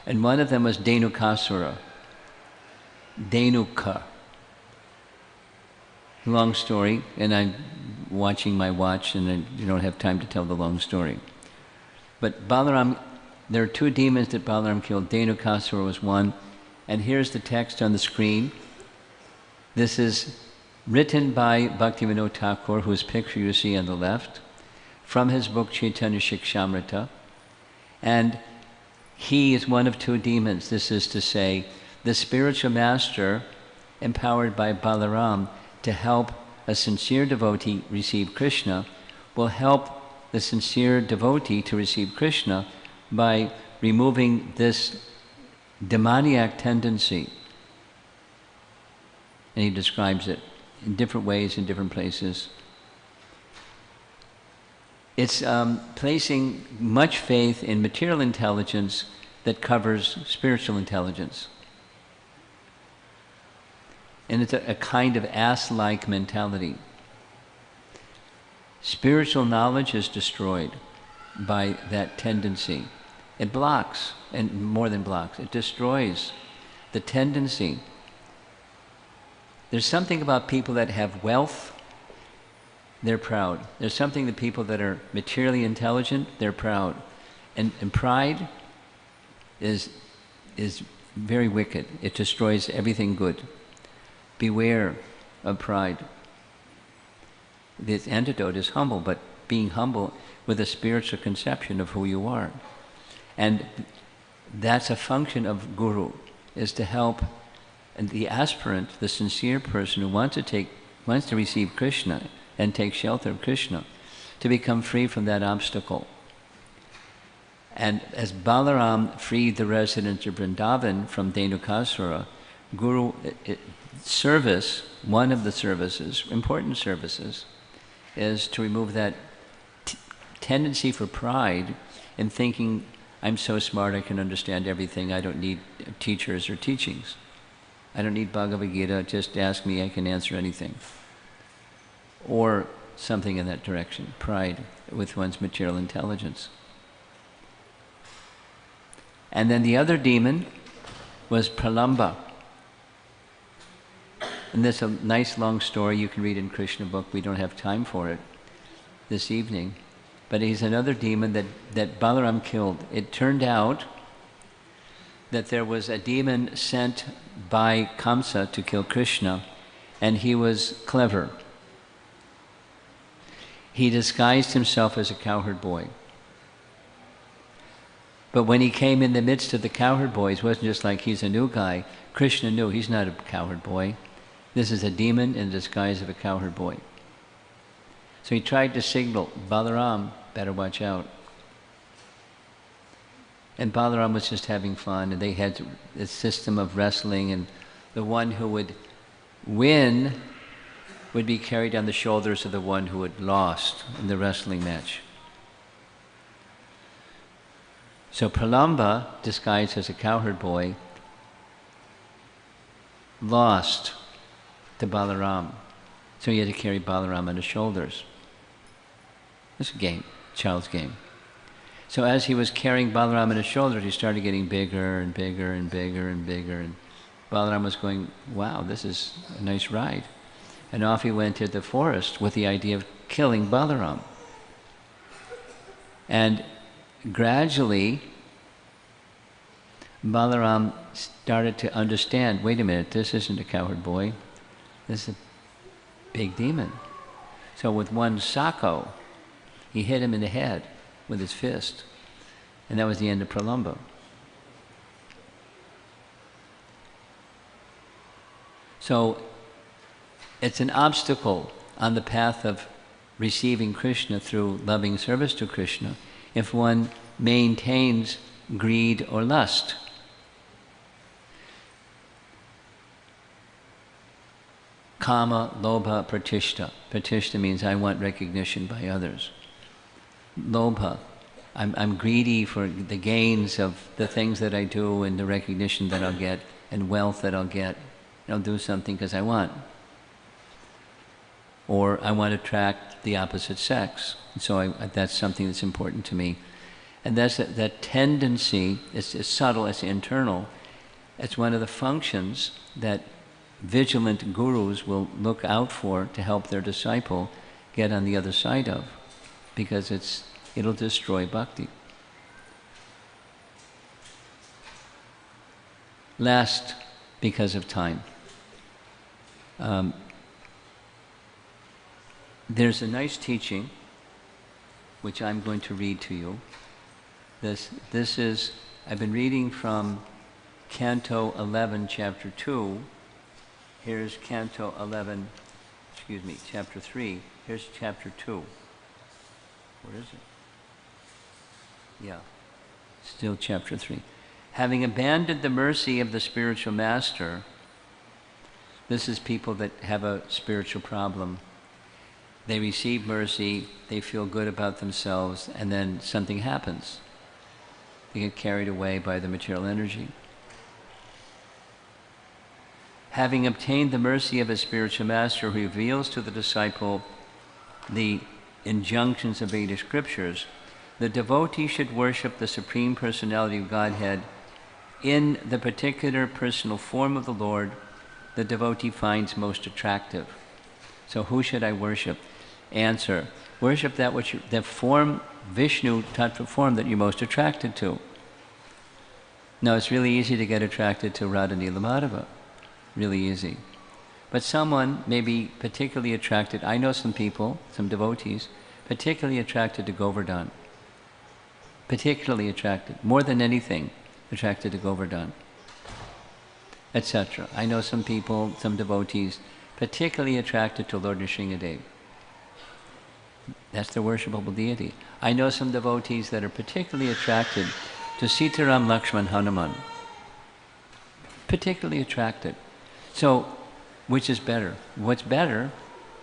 And one of them was Dhenukasura. Dhenuka. Long story, and I'm watching my watch and I don't have time to tell the long story. But Balaram, there are 2 demons that Balaram killed. Dhenukasura was one. And here's the text on the screen. This is written by Bhaktivinoda Thakur, whose picture you see on the left, from his book Chaitanya Shikshamrita. And he is one of 2 demons. This is to say, the spiritual master, empowered by Balaram to help a sincere devotee receive Krishna, will help the sincere devotee to receive Krishna by removing this demoniac tendency. And he describes it in different ways in different places. It's placing much faith in material intelligence that covers spiritual intelligence. And it's a kind of ass-like mentality. Spiritual knowledge is destroyed by that tendency. It blocks, and more than blocks, it destroys the tendency. There's something about people that have wealth, they're proud. There's something that people that are materially intelligent, they're proud. And pride is very wicked. It destroys everything good. Beware of pride. The antidote is humble, but being humble with a spiritual conception of who you are. And that's a function of Guru, is to help the aspirant, the sincere person who wants to receive Krishna and take shelter of Krishna, to become free from that obstacle. And as Balaram freed the residents of Vrindavan from Dhenukasura, Guru service, one of the services, important services, is to remove that tendency for pride in thinking, I'm so smart I can understand everything, I don't need teachers or teachings. I don't need Bhagavad Gita, just ask me, I can answer anything. Or something in that direction, pride with one's material intelligence. And then the other demon was Pralamba. And there's a nice long story you can read in Krishna book. We don't have time for it this evening. But he's another demon that Balaram killed. It turned out that there was a demon sent by Kamsa to kill Krishna, and he was clever. He disguised himself as a cowherd boy. But when he came in the midst of the cowherd boys, it wasn't just like he's a new guy. Krishna knew he's not a cowherd boy. This is a demon in the disguise of a cowherd boy. So he tried to signal, Balaram, better watch out. And Balaram was just having fun, and they had a system of wrestling, and the one who would win would be carried on the shoulders of the one who had lost in the wrestling match. So Pralamba, disguised as a cowherd boy, lost to Balaram. So he had to carry Balaram on his shoulders. It's a game, child's game. So as he was carrying Balaram on his shoulders, he started getting bigger and bigger and bigger and bigger. And Balaram was going, wow, this is a nice ride. And off he went to the forest with the idea of killing Balaram. And gradually, Balaram started to understand, wait a minute, this isn't a cowherd boy, this is a big demon. So with one sako, he hit him in the head with his fist. And that was the end of Pralamba. So it's an obstacle on the path of receiving Krishna through loving service to Krishna if one maintains greed or lust. Kama, lobha, pratishta. Pratishta means I want recognition by others. Lobha, I'm greedy for the gains of the things that I do and the recognition that I'll get and wealth that I'll get. I'll do something because I want. Or I want to attract the opposite sex. So that's something that's important to me. And that tendency is subtle, it's internal. It's one of the functions that vigilant gurus will look out for to help their disciple get on the other side of, because it'll destroy bhakti. Last, because of time. There's a nice teaching which I'm going to read to you. This is, I've been reading from Canto 11, Chapter 2. Here's Canto 11, Chapter 3. Here's Chapter 2. Where is it? Yeah, still Chapter 3. Having abandoned the mercy of the spiritual master, this is people that have a spiritual problem. They receive mercy, they feel good about themselves, and then something happens. They get carried away by the material energy. Having obtained the mercy of a spiritual master who reveals to the disciple the injunctions of Vedic scriptures, the devotee should worship the Supreme Personality of Godhead in the particular personal form of the Lord the devotee finds most attractive. So who should I worship? Answer: worship that form, Vishnu Tattva form that you're most attracted to. Now it's really easy to get attracted to Radha Nila Madhava. Really easy. But someone may be particularly attracted, I know some people, some devotees, particularly attracted to Govardhan. Particularly attracted, more than anything, attracted to Govardhan, etc. I know some people, some devotees, particularly attracted to Lord Nrsingadev. That's the worshipable deity. I know some devotees that are particularly attracted to Sitaram, Lakshman, Hanuman. Particularly attracted. So, which is better? What's better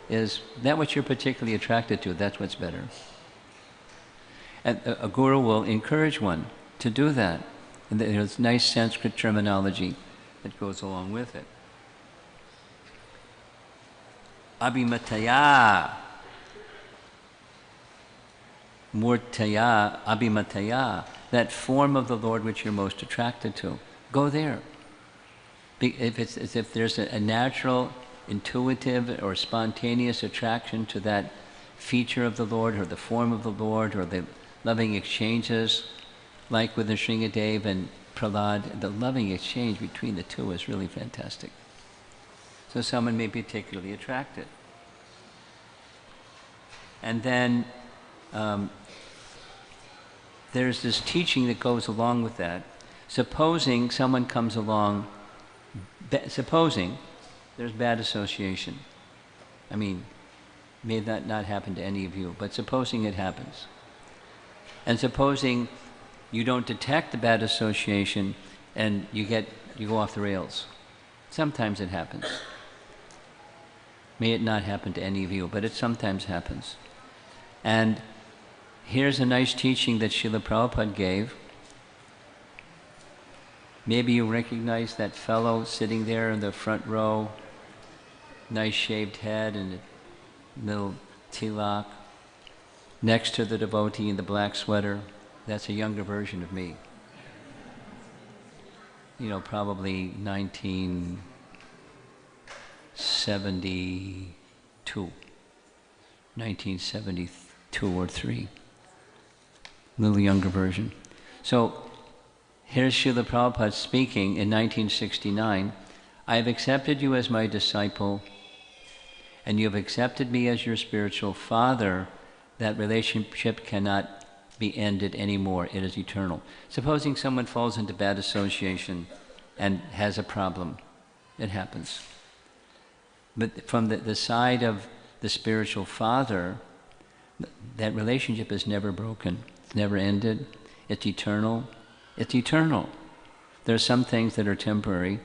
is that which you're particularly attracted to, that's what's better. And a guru will encourage one to do that. And there's nice Sanskrit terminology that goes along with it. Abhimataya. Murtaya, abhimataya. That form of the Lord which you're most attracted to. Go there. If there's a natural, intuitive, or spontaneous attraction to that feature of the Lord, or the form of the Lord, or the loving exchanges, like with Nrsingadev and Prahlad, the loving exchange between the two is really fantastic. So someone may be particularly attracted. And then there's this teaching that goes along with that. Supposing someone comes along, supposing there's bad association. I mean, may that not happen to any of you, but supposing it happens. And supposing you don't detect the bad association and you go off the rails. Sometimes it happens. May it not happen to any of you, but it sometimes happens. And here's a nice teaching that Srila Prabhupada gave. Maybe you recognize that fellow sitting there in the front row, nice shaved head and a little tilak, next to the devotee in the black sweater. That's a younger version of me. You know, probably 19 1972 or 3. Little younger version. So here's Srila Prabhupada speaking in 1969. I have accepted you as my disciple, and you have accepted me as your spiritual father. That relationship cannot be ended anymore. It is eternal. Supposing someone falls into bad association and has a problem. It happens. But from the side of the spiritual father, that relationship is never broken. It's never ended. It's eternal. It's eternal. There are some things that are temporary,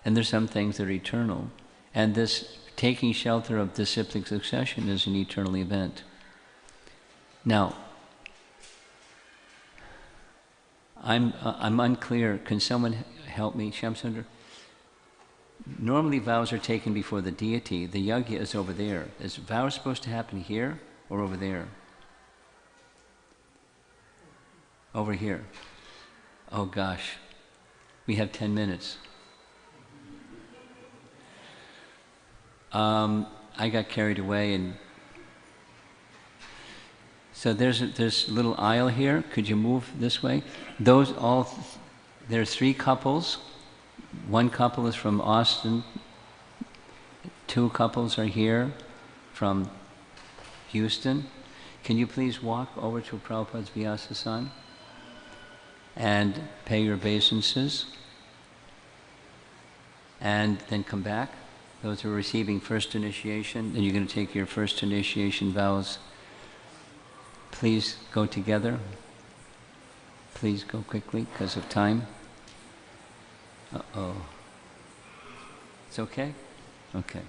and there's some things that are eternal. And this taking shelter of disciplic succession is an eternal event. Now, I'm unclear. Can someone help me, Shamsundar? Normally vows are taken before the deity. The yajna is over there. Is vows supposed to happen here or over there? Over here. Oh gosh, we have 10 minutes. I got carried away, and so there's a little aisle here. Could you move this way? There are 3 couples. One couple is from Austin. 2 couples are here from Houston. Can you please walk over to Prabhupada's Vyasa-san and pay your obeisances, and then come back? Those who are receiving first initiation, and you're going to take your first initiation vows. Please go together. Please go quickly because of time. Uh-oh. It's okay? Okay.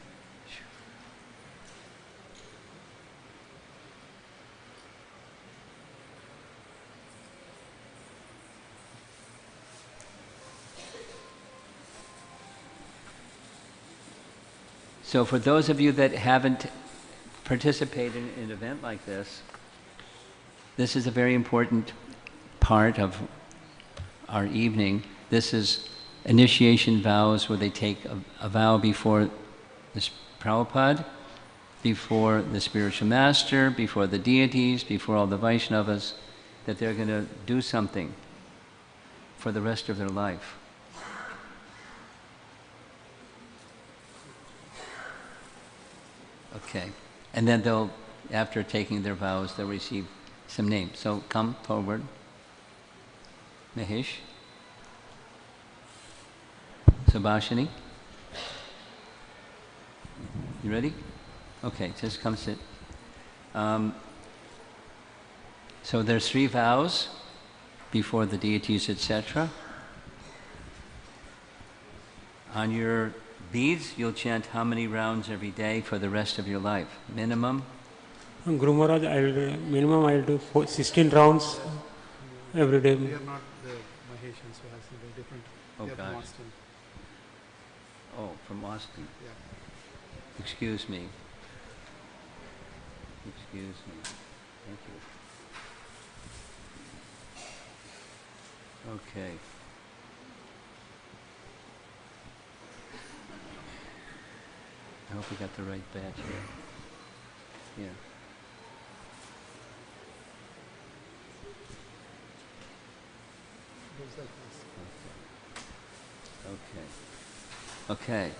So for those of you that haven't participated in an event like this is a very important part of our evening. This is initiation vows, where they take a vow before the Prabhupada, before the spiritual master, before the deities, before all the Vaishnavas, that they're going to do something for the rest of their life. Okay. And then they'll, after taking their vows, they'll receive some names. So come forward. Mahesh. Subhashini. You ready? Okay, just come sit. So there's 3 vows before the deities, etc. On your beads, you'll chant how many rounds every day for the rest of your life? Minimum? Guru Maharaj, I'll do 16 rounds every day. We are not the Maheshans, who has something different. Oh, we are gosh. from Austin. Oh, from Austin. Yeah. Excuse me. Excuse me. Thank you. Okay. I hope we got the right batch here. Here. Goes like this. Okay. Okay.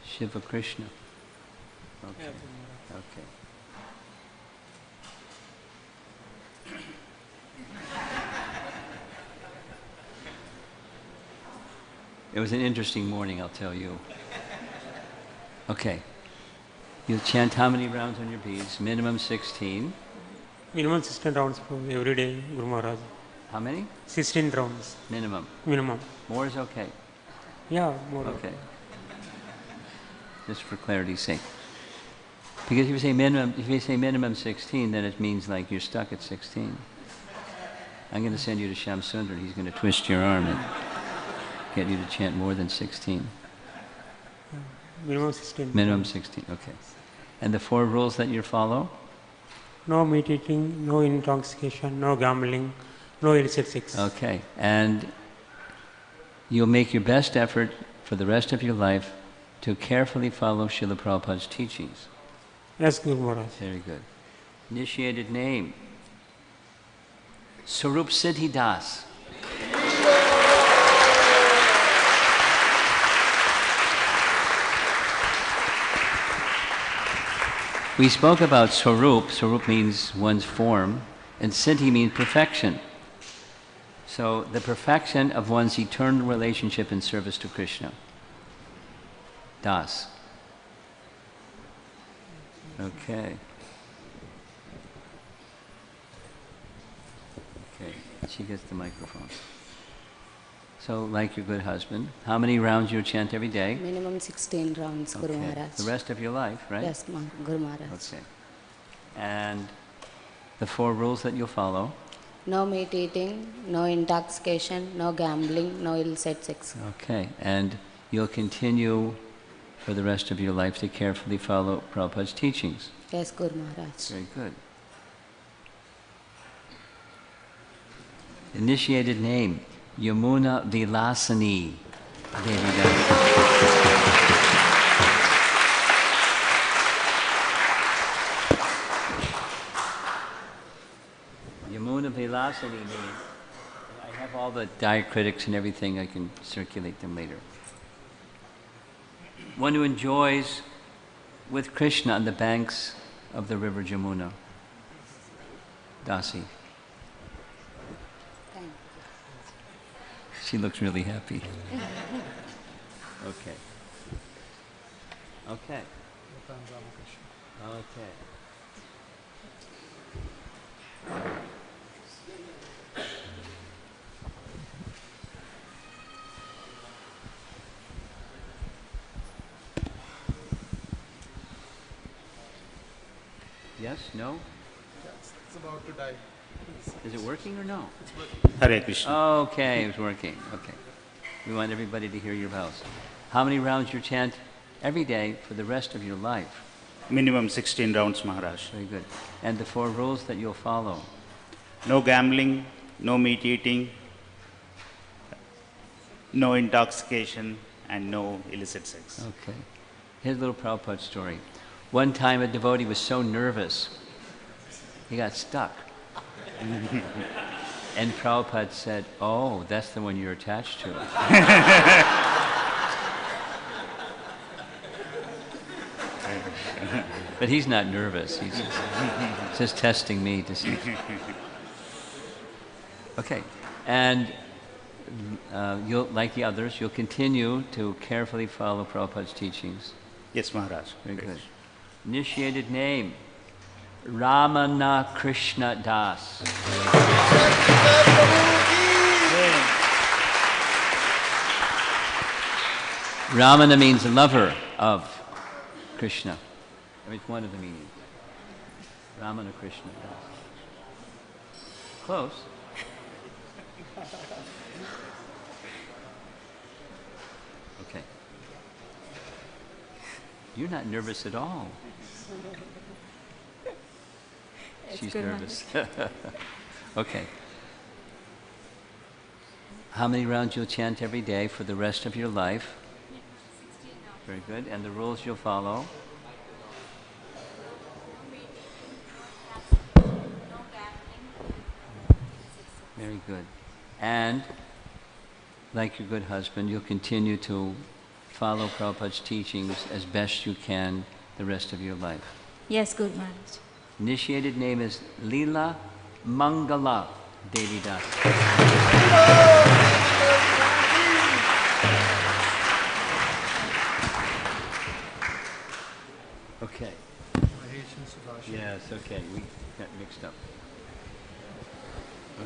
Shiva Krishna. Okay. Okay. It was an interesting morning, I'll tell you. Okay. You'll chant how many rounds on your beads? Minimum 16. Minimum 16 rounds for every day, Guru Maharaj. How many? 16 rounds. Minimum. Minimum. More is okay. Yeah, more. Okay. Just for clarity's sake. Because if you say minimum 16, then it means like you're stuck at 16. I'm going to send you to Shamsundar. He's going to twist your arm and get you to chant more than 16. Minimum 16. Minimum 16, okay. And the 4 rules that you follow? No meat eating, no intoxication, no gambling, no illicit sex. Okay. And you'll make your best effort for the rest of your life to carefully follow Srila Prabhupada's teachings. Yes, Guru Maharaj. Very good. Initiated name, Sarup Siddhi Das. We spoke about Swarup. Swarup means one's form, and Siddhi means perfection. So the perfection of one's eternal relationship and service to Krishna. Das. Okay. Okay, she gets the microphone. So, like your good husband, how many rounds you chant every day? Minimum 16 rounds, Guru Okay. Maharaj. The rest of your life, right? Yes, Guru Maharaj. Okay. And the 4 rules that you'll follow? No meat eating, no intoxication, no gambling, no illicit sex. Okay. And you'll continue for the rest of your life to carefully follow Prabhupada's teachings? Yes, Guru Maharaj. Very good. Initiated name, Yamuna Vilasani Devi Das. Yamuna Vilasani means, I have all the diacritics and everything, I can circulate them later. One who enjoys with Krishna on the banks of the river Jamuna. Dasi. Thank you. She looks really happy. Okay. Okay. Okay. Yes? No? It's about to die. Is it working or no? Hare Krishna. Okay, it's working. Okay. We want everybody to hear your vows. How many rounds you chant every day for the rest of your life? Minimum 16 rounds, Maharaj. Very good. And the 4 rules that you'll follow? No gambling, no meat eating, no intoxication, and no illicit sex. Okay. Here's a little Prabhupada story. One time a devotee was so nervous, he got stuck. And Prabhupada said, oh, that's the one you're attached to. But he's not nervous. He's just testing me to see. Okay. And you'll, like the others, you'll continue to carefully follow Prabhupada's teachings. Yes, Maharaj. Very good. Initiated name, Ramana Krishna Das. Ramana means lover of Krishna. I mean, it's one of the meanings. Ramana Krishna Das. Close. Okay. You're not nervous at all. She's nervous. Okay. How many rounds you'll chant every day for the rest of your life? Very good. And the rules you'll follow? Very good. And, like your good husband, you'll continue to follow Prabhupada's teachings as best you can the rest of your life. Yes, Guru Maharaj. Initiated name is Leela Mangala Devi Das. Okay. Yes, okay. We got mixed up.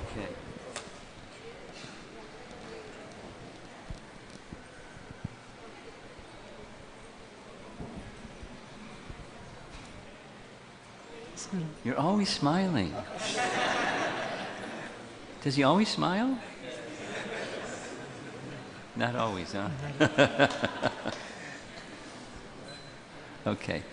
Okay. You're always smiling. Does he always smile? Not always, huh? Okay.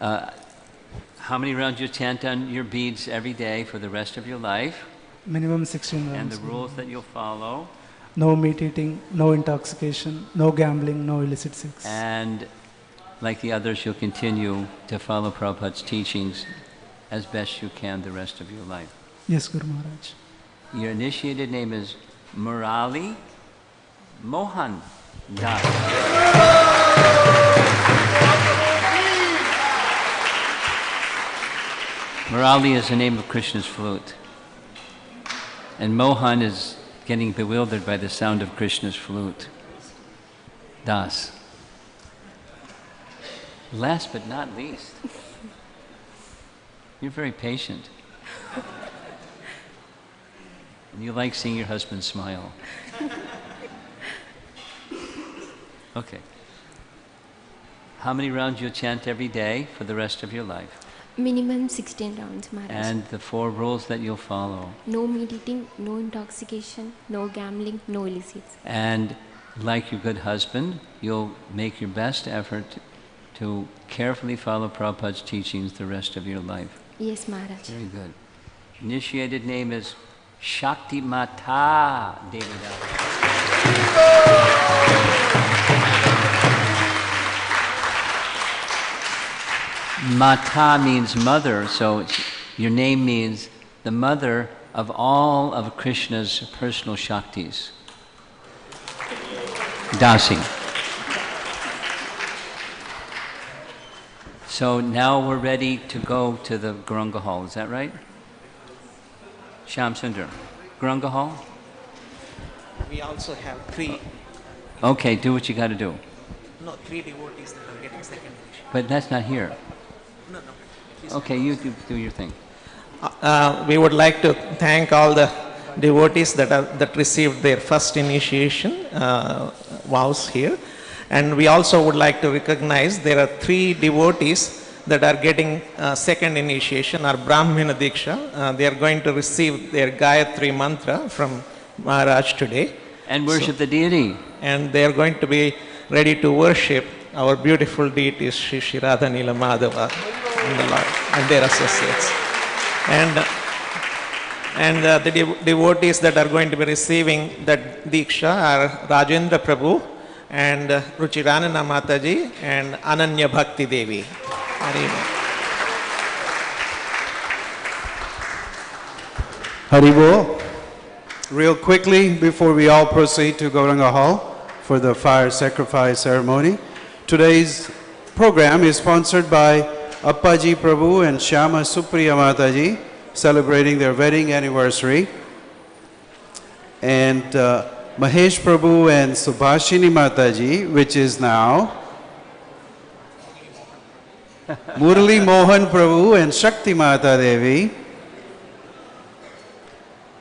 How many rounds you chant on your beads every day for the rest of your life? Minimum 16 rounds. And the rules that you'll follow? no meat eating, no intoxication, no gambling, no illicit sex. And like the others, you'll continue to follow Prabhupada's teachings as best you can the rest of your life. Yes, Guru Maharaj. Your initiated name is Murali Mohan Das. Murali is the name of Krishna's flute. And Mohan is getting bewildered by the sound of Krishna's flute. Das. Last but not least, you're very patient. And you like seeing your husband smile. Okay. How many rounds you'll chant every day for the rest of your life? Minimum 16 rounds, Maharaj. And the 4 rules that you'll follow. No meat eating, no intoxication, no gambling, no illicits. And like your good husband, you'll make your best effort to carefully follow Prabhupada's teachings the rest of your life. Yes, Maharaj. Very good. Initiated name is Shakti Mata Devi. Mata means mother, so your name means the mother of all of Krishna's personal Shaktis. Dasi. So now we're ready to go to the Gauranga Hall, is that right? Shyam Sundar. Gauranga Hall? We also have 3. Okay, do what you got to do. No, 3 devotees that are getting second edition. But that's not here. No. Okay, you do your thing. We would like to thank all the devotees that received their first initiation vows here, and we also would like to recognize there are 3 devotees that are getting second initiation or Brahmana Diksha. They are going to receive their Gayatri mantra from Maharaj today. And worship the deity. And they are going to be ready to worship our beautiful deities, Shri Radha Nila Madhava and the Lord and their associates. And the devotees that are going to be receiving that Diksha are Rajendra Prabhu and Ruchiranana Mataji and Ananya Bhakti Devi. Haribo. Real quickly, before we all proceed to Gauranga Hall for the fire sacrifice ceremony, today's program is sponsored by Appaji Prabhu and Shyama Supriya Mataji, celebrating their wedding anniversary. And Mahesh Prabhu and Subhashini Mataji, which is now Murali Mohan Prabhu and Shakti Mata Devi,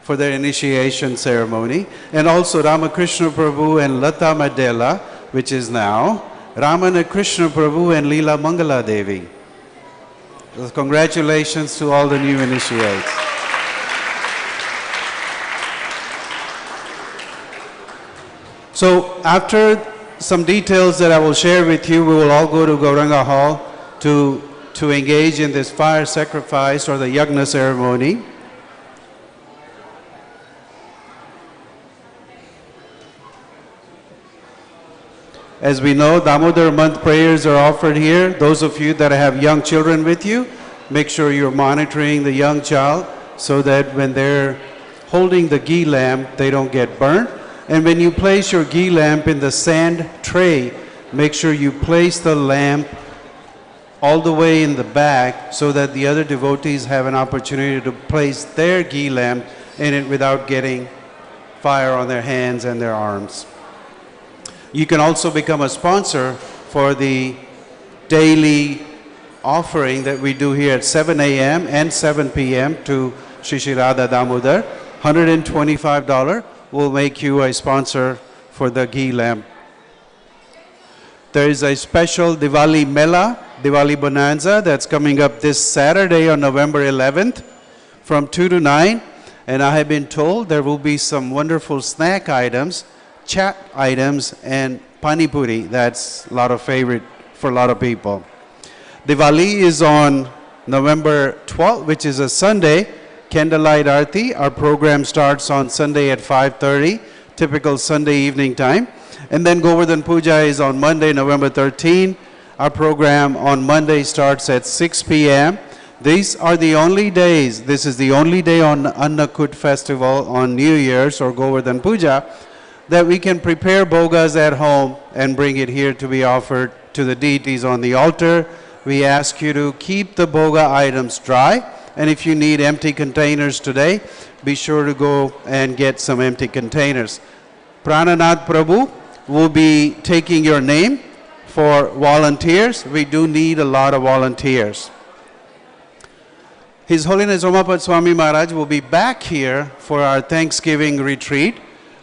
for their initiation ceremony, and also Ramakrishna Prabhu and Lata Madela, which is now Ramana Krishna Prabhu and Leela Mangala Devi. So congratulations to all the new initiates. So after some details that I will share with you, we will all go to Gauranga Hall to engage in this fire sacrifice or the yagna ceremony. As we know, Damodar month prayers are offered here. Those of you that have young children with you, make sure you're monitoring the young child so that when they're holding the ghee lamp, they don't get burnt. And when you place your ghee lamp in the sand tray, make sure you place the lamp all the way in the back so that the other devotees have an opportunity to place their ghee lamp in it without getting fire on their hands and their arms. You can also become a sponsor for the daily offering that we do here at 7 a.m. and 7 p.m. to Shri Radha Damodar. $125 will make you a sponsor for the ghee lamp. There is a special Diwali Mela, Diwali Bonanza, that's coming up this Saturday on November 11th from 2 to 9. And I have been told there will be some wonderful snack items, chat items, and pani puri. That's a lot of favorite for a lot of people. Diwali is on November 12th, which is a Sunday, candlelight arti. Our program starts on Sunday at 5:30 typical Sunday evening time. And then Govardhan Puja is on Monday, November 13. Our program on Monday starts at 6 p.m. These are the only days, this is the only day on Annakut festival on New Year's or Govardhan Puja that we can prepare bogas at home and bring it here to be offered to the deities on the altar. We ask you to keep the boga items dry, and if you need empty containers today, be sure to go and get some empty containers. Prananath Prabhu will be taking your name for volunteers. We do need a lot of volunteers. His Holiness Omapad Swami Maharaj will be back here for our Thanksgiving retreat.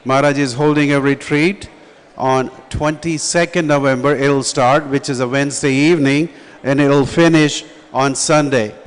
Maharaj is holding a retreat on 22nd November. It will start, which is a Wednesday evening, and it will finish on Sunday.